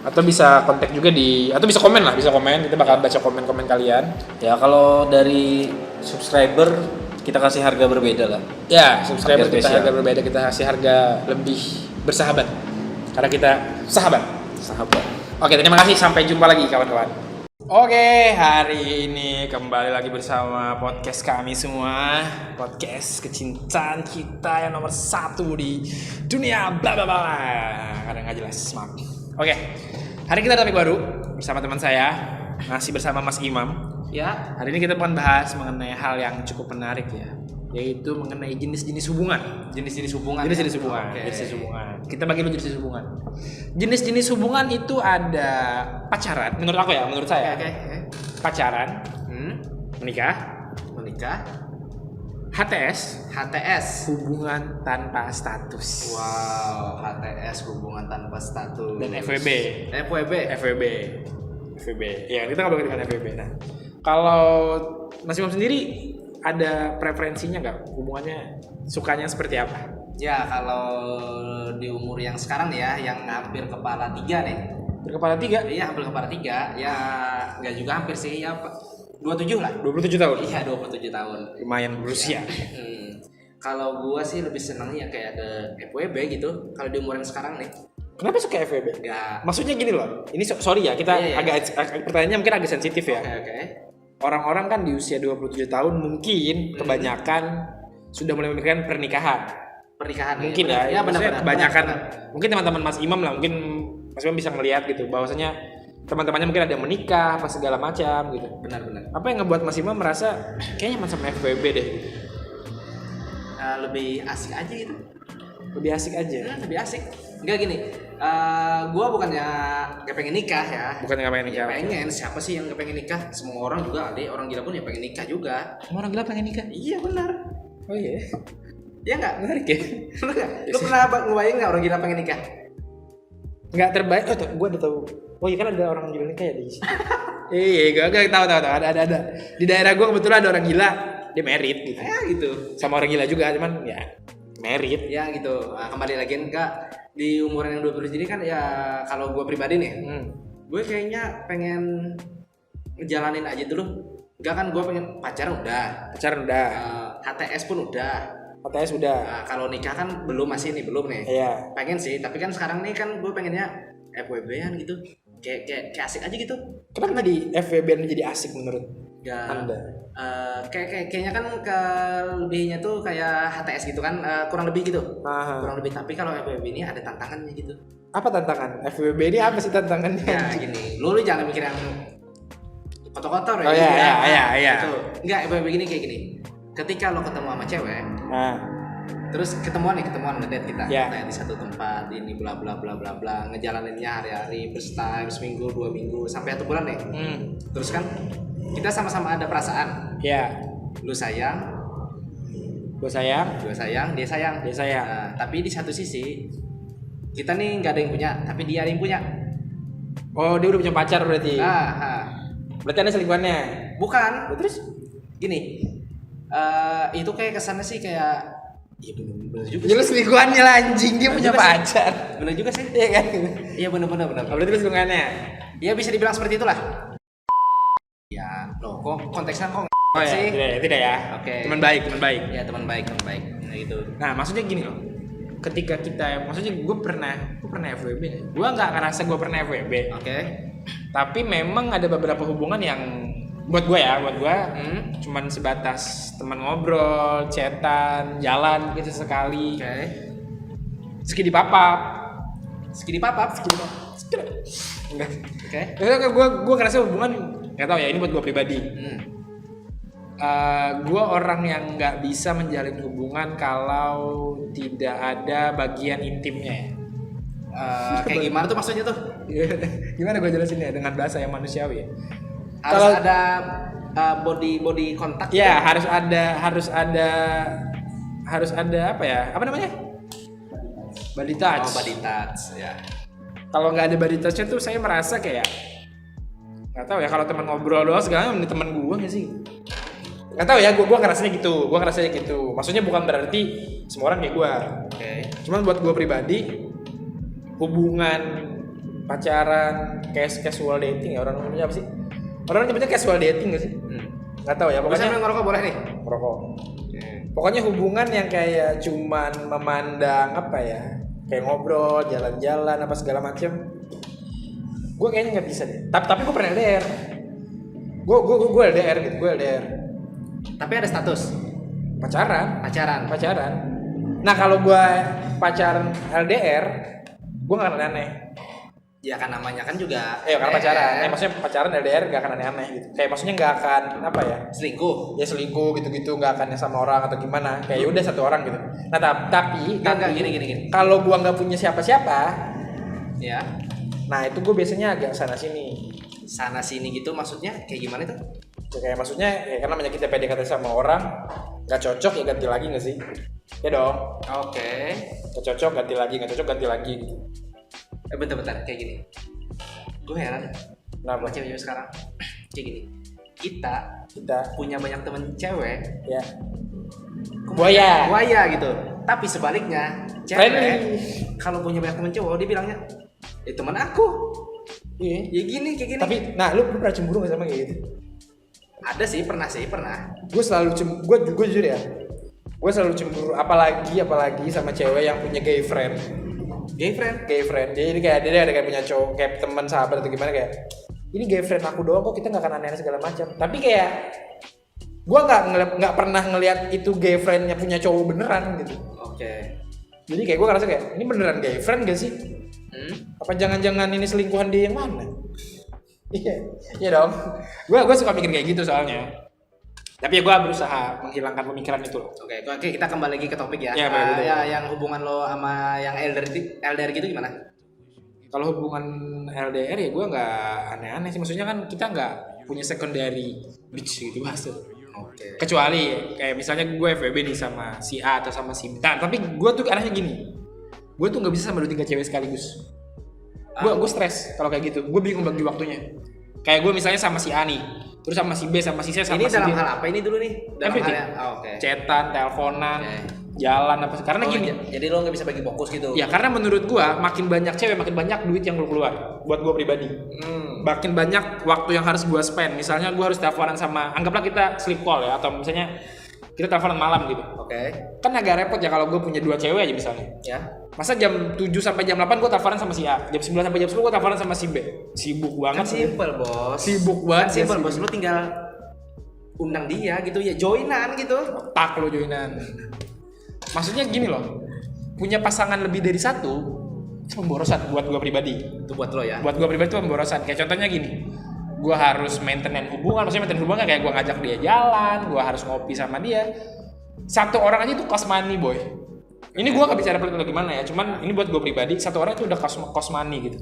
Atau bisa kontak juga atau bisa komen lah, bisa komen, kita bakal baca komen-komen kalian. Ya kalau dari subscriber kita kasih harga berbeda lah. Ya, subscriber Harga kita spesial. harga berbeda, kita kasih harga lebih bersahabat. Karena kita sahabat. Sahabat. Oke, terima kasih, sampai jumpa lagi kawan-kawan. Oke, hari ini kembali lagi bersama podcast kami semua, podcast kecintaan kita yang nomor 1 di dunia bla bla bla. Kadang nggak jelas, maaf. Oke, hari kita ada topik baru bersama teman saya, masih bersama Mas Imam. Ya, Hari ini kita akan bahas mengenai hal yang cukup menarik ya, yaitu mengenai jenis-jenis hubungan. jenis-jenis hubungan. Jenis-jenis hubungan. Oke. Jenis-jenis hubungan. Kita bagi dulu jenis hubungan. Jenis-jenis hubungan itu ada pacaran, menurut aku ya, menurut saya. Oke. Pacaran, menikah, Menikah, HTS, HTS. hubungan tanpa status. Wow, HTS hubungan tanpa status. Dan FWB. FWB. FWB. FWB. Ya, kita ngobrol dengan FWB. Nah, kalau Mas Imam sendiri ada preferensinya nggak? Hubungannya sukanya seperti apa? Ya, kalau di umur yang sekarang nih ya, yang hampir kepala 3 nih. Berkepala 3, Iya, hampir kepala 3. Ya, nggak juga hampir sih, ya 27 lah. 27 tahun. Iya, 27 tahun. Lumayan berusia. Kalau gua sih lebih seneng ya kayak ke FWB gitu. Kalau di umur yang sekarang nih, Kenapa suka FWB? nggak. Maksudnya gini loh, ini sorry ya, kita Iya, iya. agak pertanyaannya mungkin agak sensitif ya. Oke. Orang-orang kan di usia 27 tahun mungkin kebanyakan sudah mulai memikirkan pernikahan. Pernikahan Mungkin benar. ya, maksudnya benar, kebanyakan benar. mungkin teman-teman Mas Imam lah, mungkin Mas Imam bisa melihat gitu bahwasanya teman-temannya mungkin ada yang menikah apa segala macam gitu. Benar. Apa yang ngebuat Mas Imam merasa kayaknya nyaman sama FWB deh gitu. Lebih asik aja gitu. Lebih asik aja. Lebih asik. Enggak gini. Gua bukannya gak pengen nikah ya. Bukan nggak pengen nikah. Ya pengen. Siapa sih yang gak pengen nikah? Semua orang juga ada. Orang gila pun ya pengen nikah juga. Semua orang gila pengen nikah. Iya benar. Oh iya. Iya nggak? Menarik ya. Lu nggak? Lu pernah ngebayang nggak orang gila pengen nikah? Nggak terbaik. Oh, gue udah tahu. Oh iya kan ada orang gila nikah ya di sini. Iya, gue tahu. Ada. Di daerah gue kebetulan ada orang gila. Dia married gitu. Ya gitu. Sama orang gila juga, cuman ya married. Ya gitu. Nah, kembali lagi enggak di umuran yang 20 ini kan ya kalau gue pribadi nih, gue kayaknya pengen ngejalanin aja dulu. Enggak kan gue pengen pacaran udah. Pacaran udah. HTS pun udah. HTS udah. Nah, kalau nikah kan belum belum nih. Iya. Pengen sih, tapi kan sekarang nih kan gue pengennya FWB-an gitu. Kayak asik aja gitu. Kenapa jadi FWB menjadi asik menurut Ya, Anda? kayaknya kan kelebihnya tuh kayak HTS gitu kan, kurang lebih gitu. Aha. Kurang lebih, tapi kalau FWB ini ada tantangannya gitu. Apa tantangan? FWB ini apa sih tantangannya? Ya gini, lu jangan mikir yang kotor-kotor ya. Oh, gitu iya, ya. iya. Gitu. Enggak, FWB gini kayak gini. Ketika lo ketemu sama cewek, Nah, terus ketemuan ngedate kita, Iya. kayak di satu tempat ini bla bla bla bla bla, ngejalaninnya hari-hari, first time, seminggu, 2 minggu, sampai 1 bulan nih. Terus kan kita sama-sama ada perasaan. ya. Lu sayang, Gue sayang, gue sayang, dia sayang. dia sayang. Nah, tapi di satu sisi kita nih nggak ada yang punya, tapi dia ada yang punya. Oh, dia udah punya pacar berarti. Berarti Anda selingkuhannya. Bukan. Terus? Gini, itu kayak kesannya sih kayak, iya bener juga. Ya lu selingkuhannya lah anjing, dia punya juga sih. pacar. Bener juga sih. Iya kan? Iya bener. Berarti lu selingkuhannya. Ya bisa dibilang seperti itulah. Ya, loh, kok konteksnya kok Oh ya, sih? tidak ya. Oke. Teman baik. Ya teman baik. Nah, gitu. Nah, maksudnya gini loh. Ketika kita, maksudnya gue pernah FWB. Gue nggak ngerasa gue pernah FWB. Oke. Tapi memang ada beberapa hubungan yang buat gue cuman sebatas teman ngobrol, chatan, jalan gitu sekali. Skidi papap. Enggak. Gue ngerasa hubungan nggak tahu ya, ini buat gue pribadi. Gue orang yang nggak bisa menjalin hubungan kalau tidak ada bagian intimnya. Kayak gimana tuh maksudnya tuh? Gimana gue jelasin ya dengan bahasa yang manusiawi ya? Harus ada body kontak. Ya, harus ada apa ya? Apa namanya? Body touch. Body touch ya. Kalau nggak ada body touch-nya tuh saya merasa kayak nggak tahu ya, kalau teman ngobrol doang segala ini teman gue nggak sih? Nggak tahu ya, gue ngerasanya gitu. Maksudnya bukan berarti semua orang kayak gue. Cuman buat gue pribadi, hubungan pacaran, casual dating ya, orang namanya apa sih? Orang nyebutnya casual dating nggak sih? Nggak tahu ya, pokoknya sambil ngerokok boleh nih? Ngerokok. Pokoknya hubungan yang kayak cuman memandang apa ya, kayak ngobrol, jalan-jalan apa segala macem, gue kayaknya nggak bisa deh. Tapi gue pernah LDR. Gue LDR gitu, gue LDR. Tapi ada status pacaran. Nah kalau gue pacaran LDR, gue nggak aneh-aneh. Ya kan namanya kan juga. Karena pacaran. Maksudnya pacaran LDR nggak akan aneh-aneh gitu. Kayak maksudnya nggak akan apa ya? Selingkuh. Ya selingkuh gitu-gitu, nggak akan sama orang atau gimana. Kayak udah satu orang gitu. Nah tapi gini. Kalau gue nggak punya siapa-siapa, ya. Nah itu gue biasanya agak sana sini gitu, maksudnya kayak gimana tuh? Kayak maksudnya ya karena namanya kita PDKT sama orang nggak cocok ya ganti lagi nggak sih? Ya dong. Nggak cocok ganti lagi gitu. Bentar kayak gini. Gue heran. Kenapa? Cewek sekarang kayak gini. Kita punya banyak temen cewek. Ya. Buaya gitu. Tapi sebaliknya cewek kalau punya banyak temen cowok dia bilangnya teman aku. Iya. Ya gini kayak gini. Tapi lu pernah cemburu nggak sama kayak gitu? Ada sih, pernah. Gue selalu gue jujur ya. Gue selalu cemburu apalagi sama cewek yang punya gay friend. Jadi kayak dia ada kayak punya cowok kayak teman sahabat atau gimana, kayak ini gay friend aku doang kok, kita nggak akan aneh-aneh segala macam. Tapi kayak gue nggak pernah ngelihat itu gay friendnya punya cowok beneran gitu. Jadi kayak gue ngerasa kayak ini beneran gay friend gak sih? Apa jangan-jangan ini selingkuhan dia yang mana? Iya dong. Gue suka mikir kayak gitu soalnya. Tapi ya gue berusaha menghilangkan pemikiran itu loh. Oke, kita kembali lagi ke topik ya. Ya, yang hubungan lo sama yang LDR gitu gimana? Kalau hubungan LDR ya gue nggak aneh-aneh sih. Maksudnya kan kita nggak punya secondary bitch gitu maksud. Kecuali kayak misalnya gue FWB nih sama si A atau sama si B. Nah, tapi gue tuh anehnya gini. Gue tuh nggak bisa sama 2-3 cewek sekaligus. Gue stres kalau kayak gitu. Gue bingung bagi waktunya. Kayak gue misalnya sama si A nih, terus sama si B, sama si C, sama ini si D. Ini dalam hal apa ini dulu nih? Dalam hal chatan, teleponan, jalan apa. Karena gini. Jadi lo nggak bisa bagi fokus gitu? Ya karena menurut gue makin banyak cewek makin banyak duit yang lo keluar. Buat gue pribadi. Makin banyak waktu yang harus gue spend. Misalnya gue harus teleponan sama, anggaplah kita sleep call ya, atau misalnya kita teleponan malam gitu. Kan agak repot ya kalau gue punya 2 cewek aja misalnya. Ya. Masa jam 7 sampai jam 8 gue teleponan sama si A, jam 9 sampai jam 10 gue teleponan sama si B. Sibuk banget. Kan simpel, Bos. Sibuk banget. Bos. Lu tinggal undang dia gitu ya, joinan gitu. Tak lo joinan. Maksudnya gini loh. Punya pasangan lebih dari satu itu pemborosan buat gue pribadi. Itu buat lo ya. Buat gue pribadi itu pemborosan. Kayak contohnya gini. Gue harus maintain hubungan, maksudnya maintain hubungan kayak gue ngajak dia jalan, gue harus ngopi sama dia. Satu orang aja itu cost money, boy. Ini gue gak bicara pelit atau gimana ya, cuman ini buat gue pribadi, satu orang itu udah cost money gitu.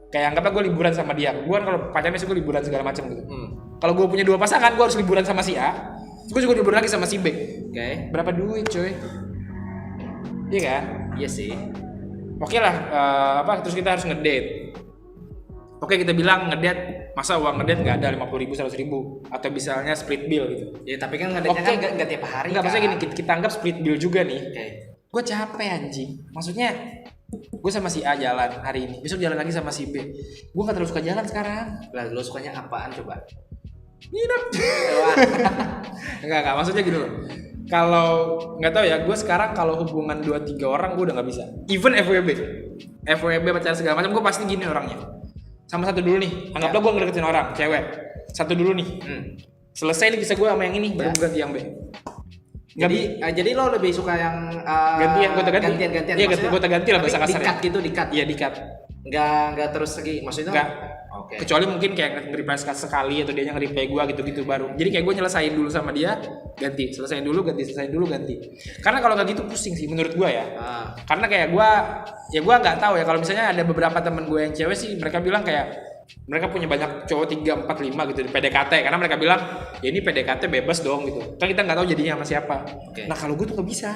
Kayak anggapnya gue liburan sama dia, gue kan kalau pacarnya sih gue liburan segala macam gitu. Kalau gue punya 2 pasangan, gue harus liburan sama si A, gue juga liburan lagi sama si B. Berapa duit, coy? Iya kan? Iya sih. Oke lah, terus kita harus ngedate. Oke, kita bilang ngedate, masa uang ngedate nggak ada 50.000, 100.000 atau misalnya split bill gitu. Ya tapi kan ngedate-nya kan nggak tiap hari. Nggak, maksudnya gini, kita anggap split bill juga nih. Gue capek anjing. Maksudnya gue sama si A jalan hari ini, besok jalan lagi sama si B. Gue nggak terlalu suka jalan sekarang. Lah lo sukanya apaan coba? Minum. Enggak, maksudnya gitu loh. Kalau nggak tahu ya, gue sekarang kalau hubungan 2-3 orang gue udah nggak bisa. Even FWB pacaran segala macam, gue pasti gini orangnya. sama satu dulu nih. Anggaplah gue ngedeketin orang, cewek. Satu dulu nih. Selesai nih kisah gue sama yang ini, baru gue ganti yang B. Jadi lo lebih suka yang gantian, gue ganti. Gantian. Iya, gue ganti lah bahasa kasarnya. Di-cut gitu, di-cut. Iya, di-cut. Enggak terus lagi, maksudnya? Enggak. Oke. Kecuali mungkin kayak nge-reply sekali atau dia nge-reply gue gitu-gitu baru. Jadi kayak gue nyelesain dulu sama dia, ganti. Selesaiin dulu, ganti. Karena kalau kayak gitu pusing sih menurut gue ya. Karena kayak gue nggak tahu ya, kalau misalnya ada beberapa temen gue yang cewek sih, mereka bilang kayak mereka punya banyak cowok 3, 4, 5 gitu di PDKT, karena mereka bilang ya ini PDKT bebas dong gitu. Kan kita nggak tahu jadinya sama siapa. Nah kalau gue tuh nggak bisa.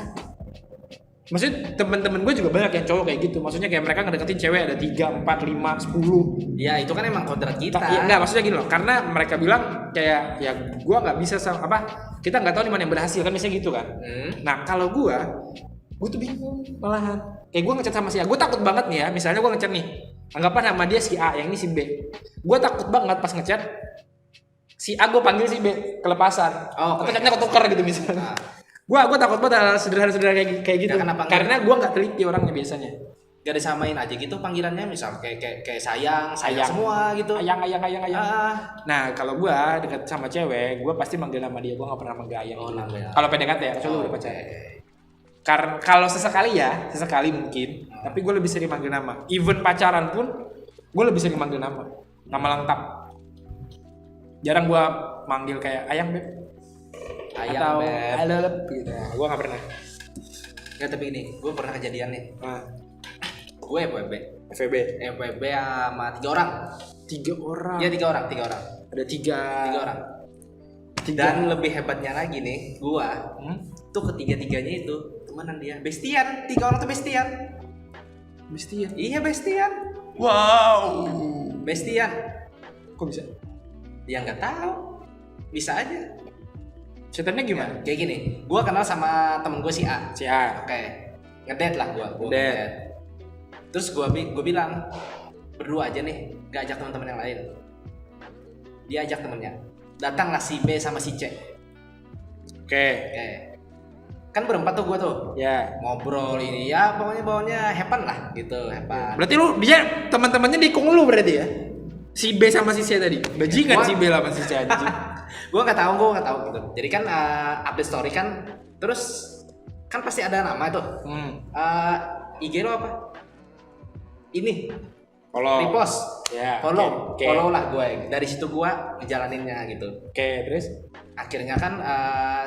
Maksudnya temen-temen gue juga banyak yang cowok kayak gitu. Maksudnya kayak mereka ngedeketin cewek ada 3, 4, 5, 10. Ya itu kan emang kodrat kita. Iya enggak, maksudnya gini loh. Karena mereka bilang kayak ya gue nggak bisa kita nggak tahu di mana yang berhasil kan, misalnya gitu kan. Nah kalau gue tuh bingung malahan. Kayak gue ngechat sama si A, gue takut banget nih ya. Misalnya gue ngechat nih, anggapan sama dia si A, yang ini si B. Gue takut banget pas ngechat si A gue panggil si B kelepasan. Atau chatnya ketuker gitu misalnya. Gue takut banget hal sederhana kayak gitu. Karena gue nggak teliti orangnya biasanya. Gak disamain aja gitu panggilannya, misal kayak sayang semua gitu. Ayang. Nah kalau gue deket sama cewek, gue pasti manggil nama dia. Gue nggak pernah manggil ayang. Kalau PDKT ya, kecuali udah pacaran. Karena kalau sesekali mungkin, tapi gue lebih sering manggil nama. Even pacaran pun, gue lebih sering manggil nama lengkap. Jarang gue manggil kayak ayang beb. Atau I love gitu. Gue nggak pernah. Nggak, tapi ini gue pernah kejadian nih. Gue FWB sama 3 orang. 3 orang. Iya 3 orang. Ada 3 orang. Dan lebih hebatnya lagi nih, gue tuh ketiga-tiganya itu temenan dia. Bestian, 3 orang tuh bestian. Iya bestian. Wow. Bestian. Kok bisa? Ya nggak tahu. Bisa aja. Ceritanya gimana? Kayak gini, gue kenal sama temen gue si A. Oke. Ngedate lah gue. Ngedate. Terus gue bilang berdua aja nih, gak ajak teman-teman yang lain. Dia ajak temennya. Datanglah si B sama si C. Oke. Kan berempat tuh gue tuh. Ya. Ngobrol ini ya, pokoknya hepan lah gitu, hepan. Berarti dia teman-temannya dikung lu berarti ya? Si B sama si C tadi. Bajingan si B sama si C anjing. Gue nggak tahu gitu. Jadi kan update story kan, terus kan pasti ada nama tuh. IG lo apa? Ini. Repost. Ya. Follow. Follow lah gue. Dari situ gue ngejalaninnya gitu. Oke, terus? Akhirnya kan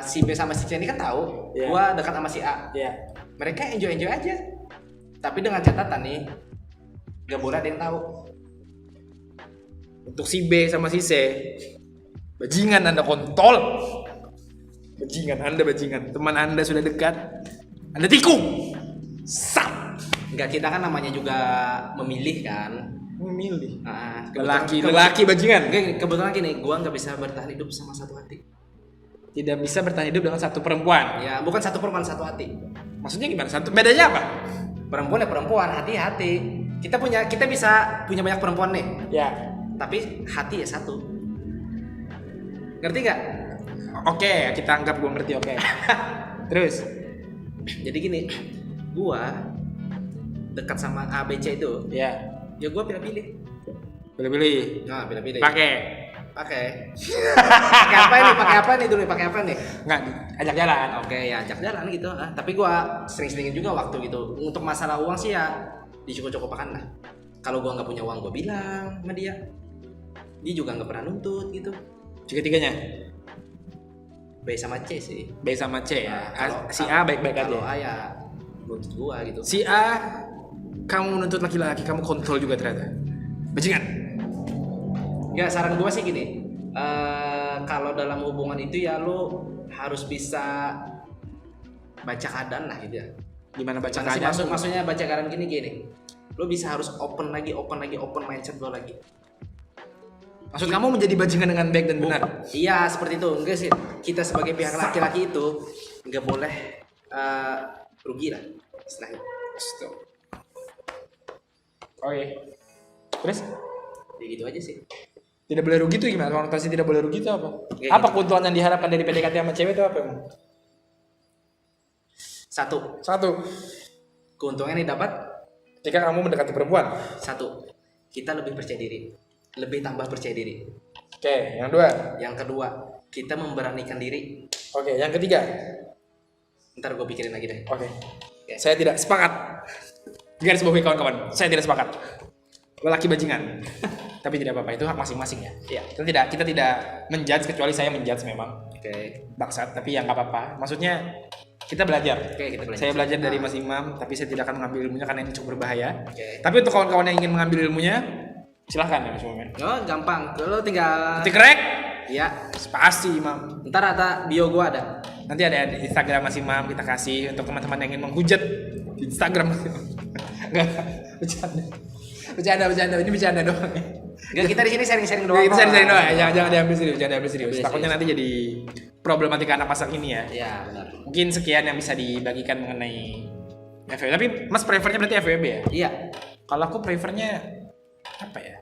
si B sama si C ini kan tahu gue dekat sama si A. Mereka enjoy aja. Tapi dengan catatan nih, gak boleh ada yang tahu. Untuk si B sama si C, bajingan Anda kontol. Bajingan. Teman Anda sudah dekat, Anda tikung. Sap. Enggak, kita kan namanya juga memilih kan. Memilih. Lelaki bajingan. Kebetulan gini, gua nggak bisa bertahan hidup sama satu hati. Tidak bisa bertahan hidup dengan satu perempuan. Ya, bukan satu perempuan, satu hati. Maksudnya gimana? Bedanya apa? Perempuan ya perempuan, hati-hati. Kita bisa punya banyak perempuan nih. Ya. Tapi hati ya satu. Ngerti nggak? Oke, kita anggap gua ngerti. Oke. Terus, jadi gini, gua dekat sama A, B, C itu. Ya gua pilih-pilih. Nah, pilih-pilih. Pakai apa nih dulu? Pakai apa nih? Nggak, ajak jalan. Oke, ya ajak jalan gitu. Tapi gua sering-seringin juga waktu gitu. Untuk masalah uang sih ya dicukup-cukupkan lah. Kalau gua nggak punya uang, gua bilang sama dia. Dia juga nggak pernah nuntut gitu. Tiga-tiganya? B sama C sih. B sama C ya. Si A baik-baik aja. Kalau A ya nuntut gua gitu. Si A, kamu menuntut laki-laki, kamu kontrol juga ternyata. Bajingan. Ya saran gua sih gini. Kalau dalam hubungan itu ya lo harus bisa baca keadaan lah gitu ya. Gimana baca keadaan? Maksudnya baca keadaan gini. Lo bisa harus open mindset lo lagi. Maksud kamu menjadi bajingan dengan baik dan benar? Iya, seperti itu. Enggak sih. Kita sebagai pihak laki-laki itu enggak boleh rugi lah istilahnya. Oke. Terus? Ya gitu aja sih. Tidak boleh rugi itu gimana? Konotasi tidak boleh rugi itu apa? Oke, apa gitu. keuntungan yang diharapkan dari PDKT sama cewek itu apa emang? Satu. Keuntungan yang didapat ketika kamu mendekati perempuan. Satu. kita lebih percaya diri, lebih tambah percaya diri. Oke, yang kedua. Yang kedua, kita memberanikan diri. Oke, yang ketiga. Ntar gue pikirin lagi deh. Oke. Saya tidak sepakat. Garis bawahi kawan-kawan, saya tidak sepakat. Lelaki bajingan. Tapi tidak apa-apa, itu hak masing-masing ya. Iya. Kita tidak menjudge, kecuali saya menjudge memang. Oke. Bangsat, tapi ya nggak apa-apa. Maksudnya kita belajar. Oke, kita belajar. Saya belajar dari Mas Imam, tapi saya tidak akan mengambil ilmunya karena ini cukup berbahaya. Oke. Tapi untuk kawan-kawan yang ingin mengambil ilmunya, silahkan ya Mas Imam. Oh, gampang. Lo tinggal Ketik rek, ya. spasi Imam. Ntar ada bio gue ada. Nanti ada di Instagram Mas Imam, kita kasih untuk teman-teman yang ingin menghujat di Instagram Mas Imam. Enggak, bercanda. Ini bercanda doang. Gak, kita di sini sharing-sharing doang. Kita sharing doang. Jangan diambil serius, jangan diambil serius. Ambil Takutnya serius. nanti jadi problematika anak masa kini ya. Iya, benar. Mungkin sekian yang bisa dibagikan mengenai FWB. Tapi Mas prefernya berarti FWB ya? Iya. Kalau aku prefernya apa ya?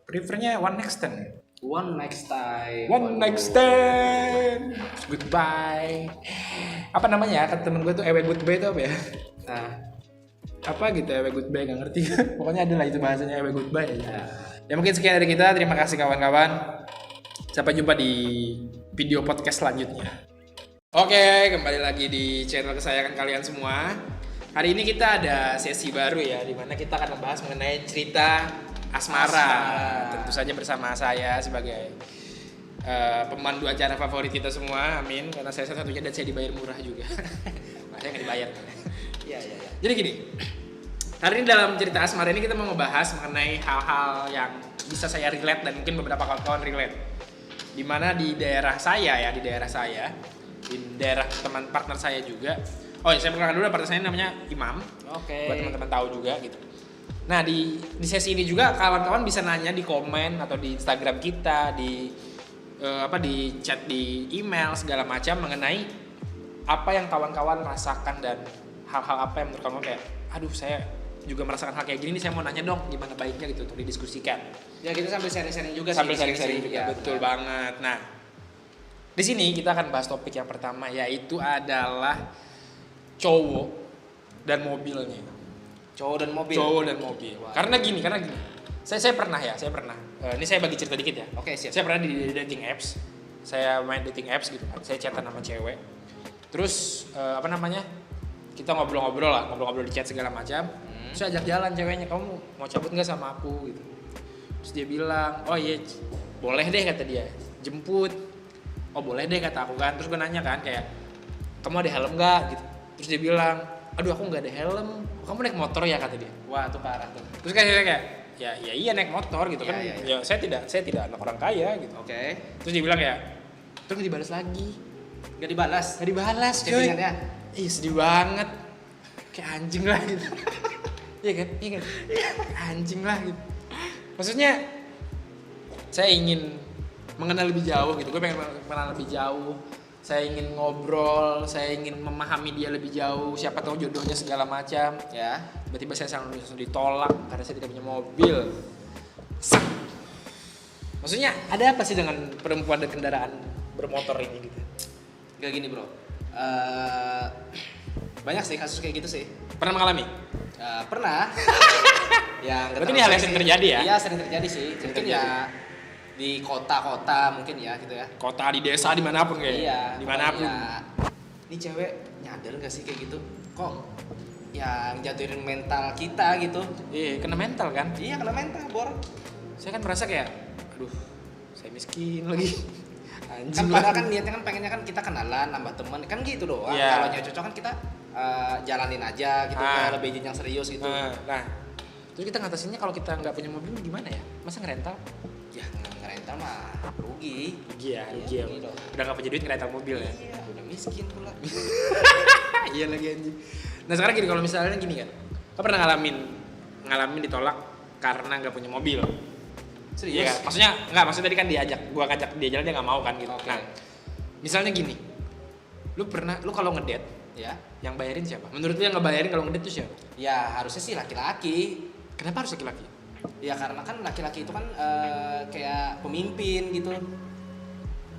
Prefernya one next time. One next time. One next time. Goodbye. Apa namanya ya? Kata temen gue tuh ewe goodbye itu apa ya? Nah, Apa gitu ewe goodbye, gak ngerti. Pokoknya ada lah itu bahasanya ewe goodbye aja. Ya mungkin sekian dari kita. Terima kasih kawan-kawan. Sampai jumpa di video podcast selanjutnya. Oke, kembali lagi di channel kesayangan kalian semua. Hari ini kita ada sesi baru ya, dimana kita akan membahas mengenai cerita asmara. Tentu saja bersama saya sebagai pemandu acara favorit kita semua, amin. Karena saya satu-satunya dan saya dibayar murah juga. Nah, saya nggak dibayar. iya. Jadi gini, hari ini dalam cerita asmara ini kita mau ngebahas mengenai hal-hal yang bisa saya relate dan mungkin beberapa kawan-kawan relate. Dimana di daerah saya, di daerah teman partner saya juga. Oh ya, saya perkenalkan dulu, partner saya namanya Imam. Oke. Buat teman-teman tahu juga gitu. Nah di sesi ini juga kawan-kawan bisa nanya di komen atau di Instagram kita, di chat, di email segala macam mengenai apa yang kawan-kawan rasakan dan hal-hal apa yang menurut kamu kayak, aduh saya juga merasakan hal kayak gini nih, saya mau nanya dong gimana baiknya gitu untuk didiskusikan. Ya kita sambil sharing-sharing juga Sambil sih. sharing-sharing juga, Ya, betul benar. banget. Nah, di sini kita akan bahas topik yang pertama, yaitu adalah cowok dan mobilnya. Cowok dan mobil. Cowok dan mobil. Wah. Karena gini. Saya pernah. Ini saya bagi cerita dikit ya. Oke, siap. Saya pernah di dating apps. Saya main dating apps gitu kan. Saya chatan sama cewek. Terus kita ngobrol di chat segala macam. Terus saya ajak jalan ceweknya, kamu mau cabut nggak sama aku gitu. Terus dia bilang, oh iya boleh deh kata dia, jemput. Oh boleh deh kata aku kan. Terus gue nanya kan kayak, kamu ada helm nggak gitu. Terus dia bilang, aduh aku nggak ada helm. Kamu naik motor ya kata dia. Wah, itu parah tuh. Terus kayak ya iya naik motor gitu kan. Iya. Ya saya tidak anak orang kaya gitu. Oke. Terus dia bilang ya, terus dibalas lagi. Gak dibalas. Gak dibalas coy. Chattingannya. Ih sedih banget. Kayak anjing lah gitu. Iya kan? Anjing lah gitu. Maksudnya saya ingin mengenal lebih jauh gitu. Gue pengen mengenal lebih jauh. Saya ingin ngobrol, saya ingin memahami dia lebih jauh. Siapa tahu jodohnya segala macam. Ya. Tiba-tiba saya langsung ditolak karena saya tidak punya mobil. Sak. Maksudnya ada apa sih dengan perempuan dan kendaraan bermotor ini gitu? Gak gini bro. Banyak sih kasus kayak gitu sih. Pernah mengalami? Pernah. Ya. Berarti ini hal yang sering terjadi ya? Iya sering terjadi sih. Sering Mungkin terjadi. ya di kota-kota mungkin ya gitu ya. Kota, di desa, dimanapun kayak. Iya. Dimanapun. Ya, ini cewek nyadar gak sih kayak gitu? Kok yang jatuhin mental kita gitu? Iya, kena mental kan? Iya kena mental bor. Saya kan merasa kayak, aduh, saya miskin lagi. Kan Anjing padahal lah. kan niatnya kan pengennya kan kita kenalan, nambah teman kan gitu doang. Iya. Kalau cocok kan kita jalanin aja gitu, Ah. ke lebih jenjang serius gitu. Nah, terus kita ngatasinnya kalau kita nggak punya mobil gimana ya? Masa ngerental? Ya ngerental mah rugi. Rugi ya. rugi dong. Udah nggak punya duit ngerental mobil ya? Iya, udah miskin pula. Iya lagi anjing. Nah sekarang gini, kalau misalnya gini kan, kau pernah ngalamin ditolak karena nggak punya mobil? Serius? Iya kan? Maksudnya tadi kan gua ngajak dia jalan dia nggak mau kan gitu. Oke. Nah, misalnya gini, lu kalau ngedate, Ya. yang bayarin siapa? Menurut lu yang ngebayarin kalau ngedate tuh siapa? Ya harusnya sih laki-laki. Kenapa harus laki-laki? Ya karena kan laki-laki itu kan kayak pemimpin gitu.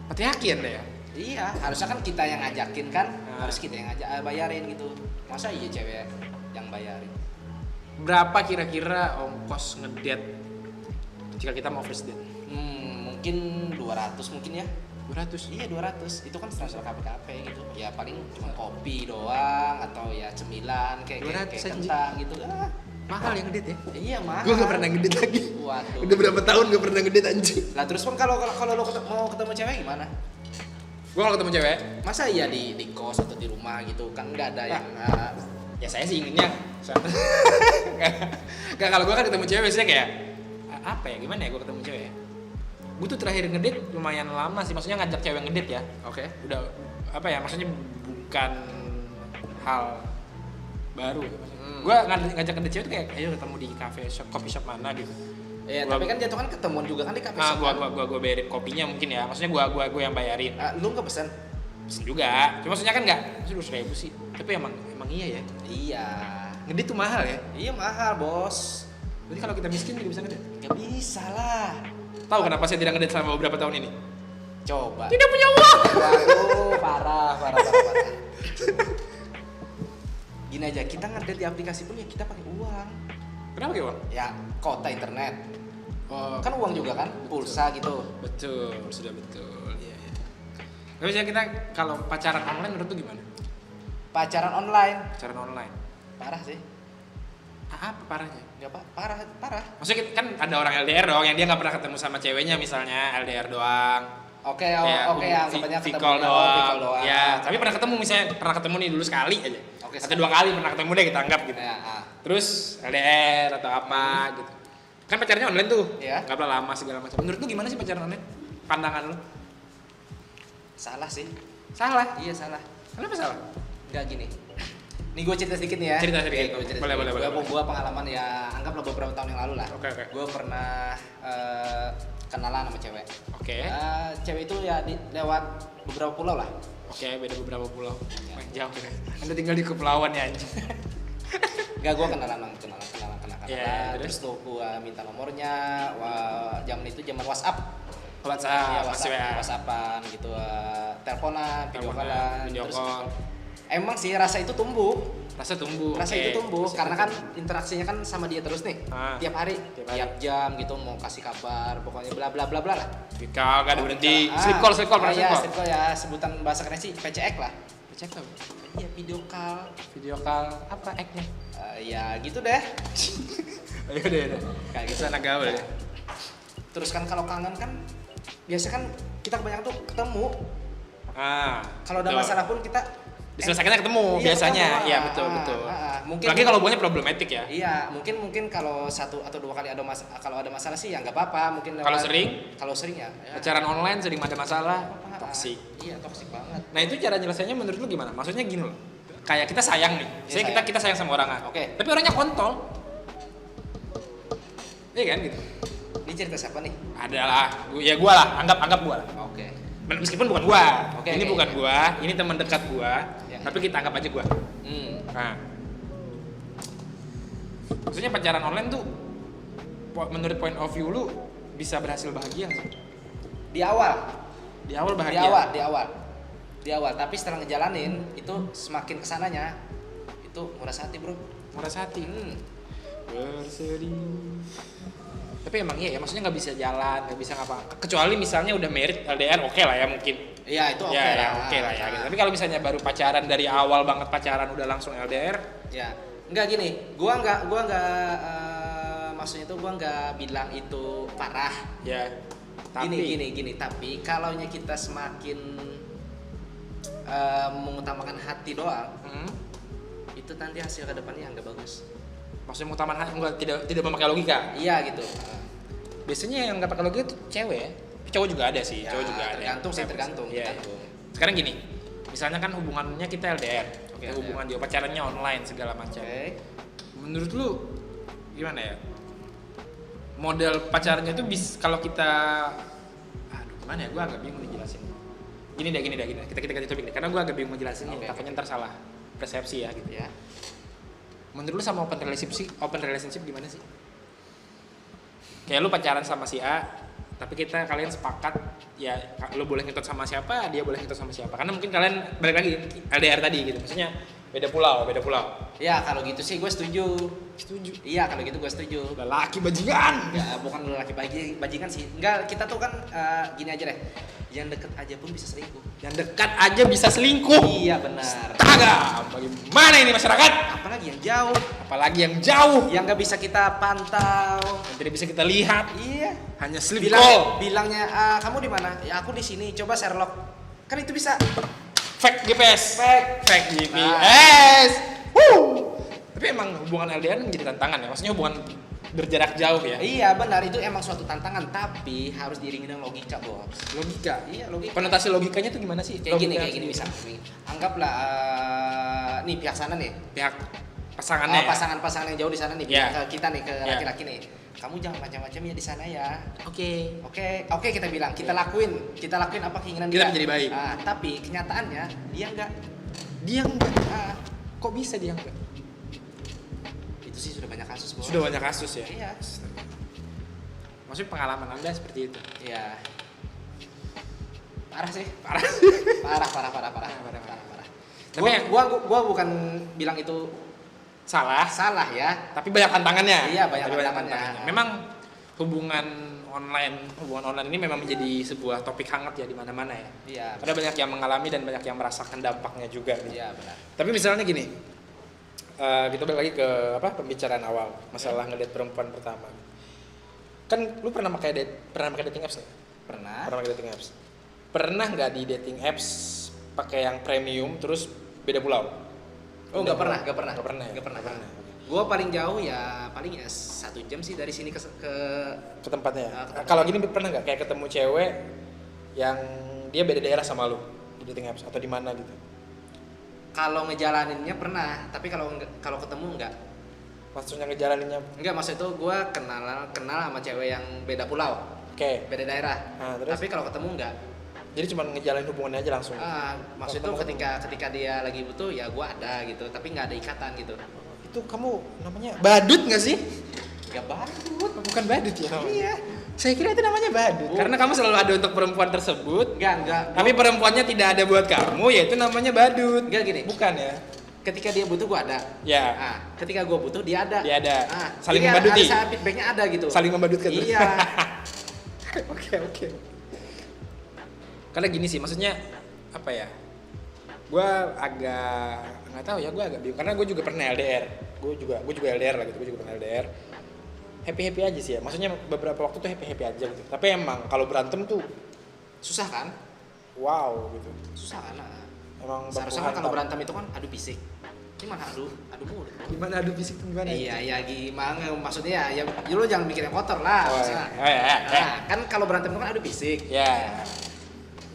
Hati-hati anda ya? Iya, harusnya kan kita yang ngajakin kan, Nah. harus kita yang bayarin gitu. Masa iya cewek yang bayarin? berapa kira-kira ongkos ngedate jika kita mau first date? Mungkin 200 mungkin ya. 200? Iya 200, itu kan standar kafe-kafe gitu. Ya paling cuma kopi doang atau ya cemilan kayak 200 kentang gitu. Mahal yang ngedate ya? Iya mahal. Gue gak pernah ngedate lagi. Waduh. Udah berapa tahun gak pernah ngedate anjing. Lah terus kan kalau lo mau ketemu cewek gimana? Gue kalau ketemu cewek, Masa iya di kos atau di rumah gitu kan nggak ada yang ya saya sih inginnya Gak, kalau gue kan ketemu cewek biasanya kayak apa ya, gimana ya gue ketemu cewek ya? Gue tuh terakhir ngedate lumayan lama sih, maksudnya ngajak cewek ngedate ya. Oke. Udah apa ya, maksudnya bukan hal baru. Gue ngajak ngedate cewek tuh kayak ayo ketemu di cafe shop, coffee shop mana gitu. Iya, tapi kan jatuh kan ketemuan juga kan di kafe Ah, shop. gua bayarin kopinya mungkin ya. Maksudnya gua yang bayarin. Lu nggak pesen? Pesen juga. Cuma maksudnya kan enggak 200.000 sih. Tapi emang iya ya. Iya. Ngedate tuh mahal ya. Iya mahal bos. Berarti kalau kita miskin juga bisa ngedate. Gak bisa lah. Tahu kenapa saya tidak ngedate selama beberapa tahun ini? Coba. Tidak punya uang. Waduh, parah. Gini aja, kita ngedate di aplikasi pun ya kita pakai uang. Kenapa ya uang? Ya, kota internet. Oh, Kan uang juga kan, pulsa gitu. betul, sudah betul. Iya, iya. Tapi misalnya kita kalau pacaran online menurut tuh gimana? Pacaran online. Pacaran online. Parah sih. Apa parahnya? Enggak parah. Maksudnya kan ada orang LDR dong yang dia nggak pernah ketemu sama ceweknya misalnya LDR doang. Oke, Kayak oke, anggapannya ketemu call doang. call doang. Ya, tapi pernah ketemu misalnya pernah ketemu nih dulu sekali aja. Oke, Atau 2 kali pernah ketemu deh kita anggap gitu. Ya, Terus LDR atau apa gitu. Kan pacarnya online tuh. Iya. Nggak pernah lama segala macam. Menurut lu gimana sih pacaran online? Pandangan lu? salah sih. Salah. Iya salah. Kenapa salah? Enggak gini. Nih gue cerita sedikit nih ya. Cerita sedikit. Gua cerita Boleh, sedikit. boleh. Gue pengalaman ya, anggaplah beberapa tahun yang lalu lah. Oke. Gue pernah kenalan sama cewek. Oke. Cewek itu ya lewat beberapa pulau lah. Oke, beda beberapa pulau. Wah, jauh deh. Anda tinggal di kepulauan ya anjing. Enggak, gue kenalan. Iya, Terus tuh gue minta nomornya. Zaman itu zaman WhatsApp. WhatsApp, Iya, WhatsAppan gitu, teleponan, video callan. Video Terus call. emang sih rasa itu tumbuh. Rasa tumbuh. Rasa oke. itu tumbuh Rasa karena itu kan interaksinya kan sama dia terus nih. Tiap hari, tiap jam gitu mau kasih kabar, pokoknya bla bla bla bla lah. Vikal kan berhenti. Ah, Sleep call, pernah iya, sleep call. sleep call ya, sebutan bahasa kerennya sih PCX lah. Cek tuh. Iya, video call. Video call apa eknya? Ya gitu deh. Ayo deh. Kayak gitu. Anak gaul ya. Terus kan kalau kangen kan biasa kan kita kebanyakan tuh ketemu. Kalau ada betul. masalah pun kita diselesaikannya ketemu biasanya. Iya, betul. Mungkin Lagi kalau hubungannya problematik ya. Iya, mungkin kalau 1 atau 2 kali kalau ada masalah sih ya nggak apa-apa, mungkin Kalau sering? Kalau sering ya. Pacaran online sering ada masalah, toksik. Iya, toksik banget. Nah, itu cara nyelesainya menurut lu gimana? Maksudnya gini loh. Kayak kita sayang nih. Iya, Kita sayang sama orang. Oke. Tapi orangnya kontol. Iya kan gitu. Ini cerita siapa nih? Adalah, gua lah, anggap gua lah. Oke. Meskipun bukan gua. Oke, Ini oke, bukan oke. gua, ini teman dekat gua. Ya. Tapi kita anggap aja gua. Nah. Maksudnya pacaran online tuh menurut point of view lu bisa berhasil bahagia nggak sih? Di awal. Di awal bahagia. Di awal, tapi setelah ngejalanin itu semakin kesananya itu nguras hati, Bro. Nguras hati. Bersedih. Tapi emang iya ya, maksudnya nggak bisa jalan, nggak bisa ngapa. Kecuali misalnya udah married LDR, oke lah ya mungkin. Iya, itu oke Ya, lah. oke lah ya. Gitu. Tapi kalau misalnya baru pacaran dari awal banget pacaran udah langsung LDR, Ya, enggak gini. Gua enggak maksudnya itu gua enggak bilang itu parah. ya. Tapi Gini. Tapi kalau kita semakin mengutamakan hati doang, itu nanti hasil kedepannya nggak bagus. maksudnya utamakan enggak tidak memakai logika. Iya gitu. Biasanya yang nggak pakai logika itu cewek ya. Cowok juga ada sih, Ya, cowok juga ada. tergantung. Iya. Sekarang gini, misalnya kan hubungannya kita LDR, Oke, hubungan juga pacarannya online segala macam. Oke. Menurut lu gimana ya? Model pacarnya itu kalau kita gimana ya? Gua agak bingung dijelasin. Gini deh. Kita topik deh. Karena gua agak bingung ngejelasinnya, takutnya ntar salah persepsi ya gitu. Ya. Menurut lu sama open relationship gimana sih? Kayak lu pacaran sama si A, tapi kalian sepakat ya lu boleh ngetot sama siapa, dia boleh ngetot sama siapa. Karena mungkin kalian balik lagi LDR tadi gitu. Maksudnya Beda pulau. Ya kalau gitu sih gue setuju. Iya kalau gitu gue setuju. Lelaki bajingan. Enggak, bukan lelaki bajingan sih. Enggak, kita tuh kan gini aja deh. Yang deket aja pun bisa selingkuh. Yang dekat aja bisa selingkuh. Iya benar. Astaga, bagaimana ini masyarakat? Apalagi yang jauh, Apalagi yang jauh, yang nggak bisa kita pantau. yang tidak bisa kita lihat, Iya. hanya sleep call. Bilangnya kamu di mana? Ya aku di sini. Coba Sherlock. Kan itu bisa. Fake GPS. Fake GPS. Tapi emang hubungan LDR menjadi tantangan ya. Maksudnya hubungan berjarak jauh ya. Iya benar, itu emang suatu tantangan, tapi harus diiringi dengan logika, Bos. Logika. Iya, logika. Konotasi logikanya tuh gimana sih? Kayak Logika gini misalnya nih. Anggaplah nih pihak sana nih. Pihak pasangannya. Ya? Pasangan-pasangan yang jauh di sana nih, Ya. ke kita nih, ke Ya. laki-laki nih. Kamu jangan macam-macam ya di sana ya. Oke. Oke kita bilang, kita lakuin apa keinginan Kita dia. menjadi baik. Tapi kenyataannya dia enggak. Kok bisa dia enggak? Itu sih sudah banyak kasus, Bos. Sudah banyak kasus ya. Iya. Maksudnya pengalaman Anda seperti itu. Iya. Parah sih. Parah. Parah. Tapi Gua bukan bilang itu salah, ya. tapi banyak tantangannya. Iya, banyak Tapi tantangannya. Memang hubungan online ini memang menjadi sebuah topik hangat ya di mana-mana ya. Iya. Karena banyak yang mengalami dan banyak yang merasakan dampaknya juga. Gitu. Iya, benar. Tapi misalnya gini, kita balik lagi ke pembicaraan awal masalah ngedate perempuan pertama. Kan lu pernah pakai dating apps nggak? Pernah. Pernah pakai dating apps. Pernah nggak di dating apps pakai yang premium terus beda pulau? Oh, nggak pernah. Nggak pernah. Gua paling jauh ya 1 jam sih dari sini ke Ke tempatnya. Ke tempat. Kalau gini pernah nggak kayak ketemu cewek yang dia beda daerah sama lu di dating apps atau di mana gitu? kalau ngejalaninnya pernah, tapi kalau ketemu enggak. Maksudnya ngejalaninnya? Enggak, maksud itu gua kenal sama cewek yang beda pulau, Oke. beda daerah. Nah, terus? Tapi kalau ketemu enggak. Jadi cuma ngejalanin hubungannya aja langsung. Maksud itu ketika dia lagi butuh ya gua ada gitu, tapi nggak ada ikatan gitu. Itu kamu namanya badut nggak sih? Enggak badut. Bukan badut ya namanya? Iya. Saya kira itu namanya badut. Karena kamu selalu ada untuk perempuan tersebut. Enggak. Tapi perempuannya tidak ada buat kamu, ya itu namanya badut. Enggak gini. Bukan ya? Ketika dia butuh gua ada. Ya. Ketika gua butuh dia ada. Dia ada. Saling jadi membaduti. Ada feedbacknya ada gitu. Saling membadutkan. Iya. Oke. Karena gini sih, maksudnya apa ya? Gua agak nggak tahu ya, gua agak bingung. Karena gue juga pernah LDR. Gue juga LDR lah gitu. Gue juga pernah LDR. Happy aja sih ya. Maksudnya beberapa waktu tuh happy aja gitu. Tapi emang kalau berantem tuh Susah kan? wow gitu. Susah kan? Emang Seharusnya kan kalau berantem itu kan adu fisik. Gimana adu mulut? Gimana adu fisik tuh gimana? Iya, ya gimana maksudnya ya lu jangan mikir yang kotor lah. Oh, maksudnya. ya. Nah, kan kalau berantem itu kan adu fisik. Ya.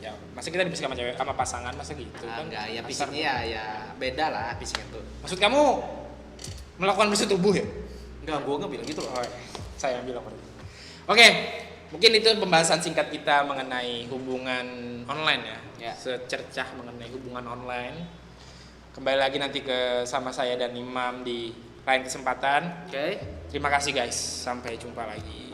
Ya, masa kita dibisik sama cewek sama pasangan masa gitu kan? Enggak, ya Kasar. fisiknya ya beda lah fisiknya tuh. Maksud kamu melakukan fisik tubuh ya? Enggak, gua nggak bilang gitu loh. Oh, saya yang bilang berarti. Oke, mungkin itu pembahasan singkat kita mengenai hubungan online ya. Ya. Secercah mengenai hubungan online. Kembali lagi nanti ke sama saya dan Imam di lain kesempatan. Oke. Terima kasih guys, sampai jumpa lagi.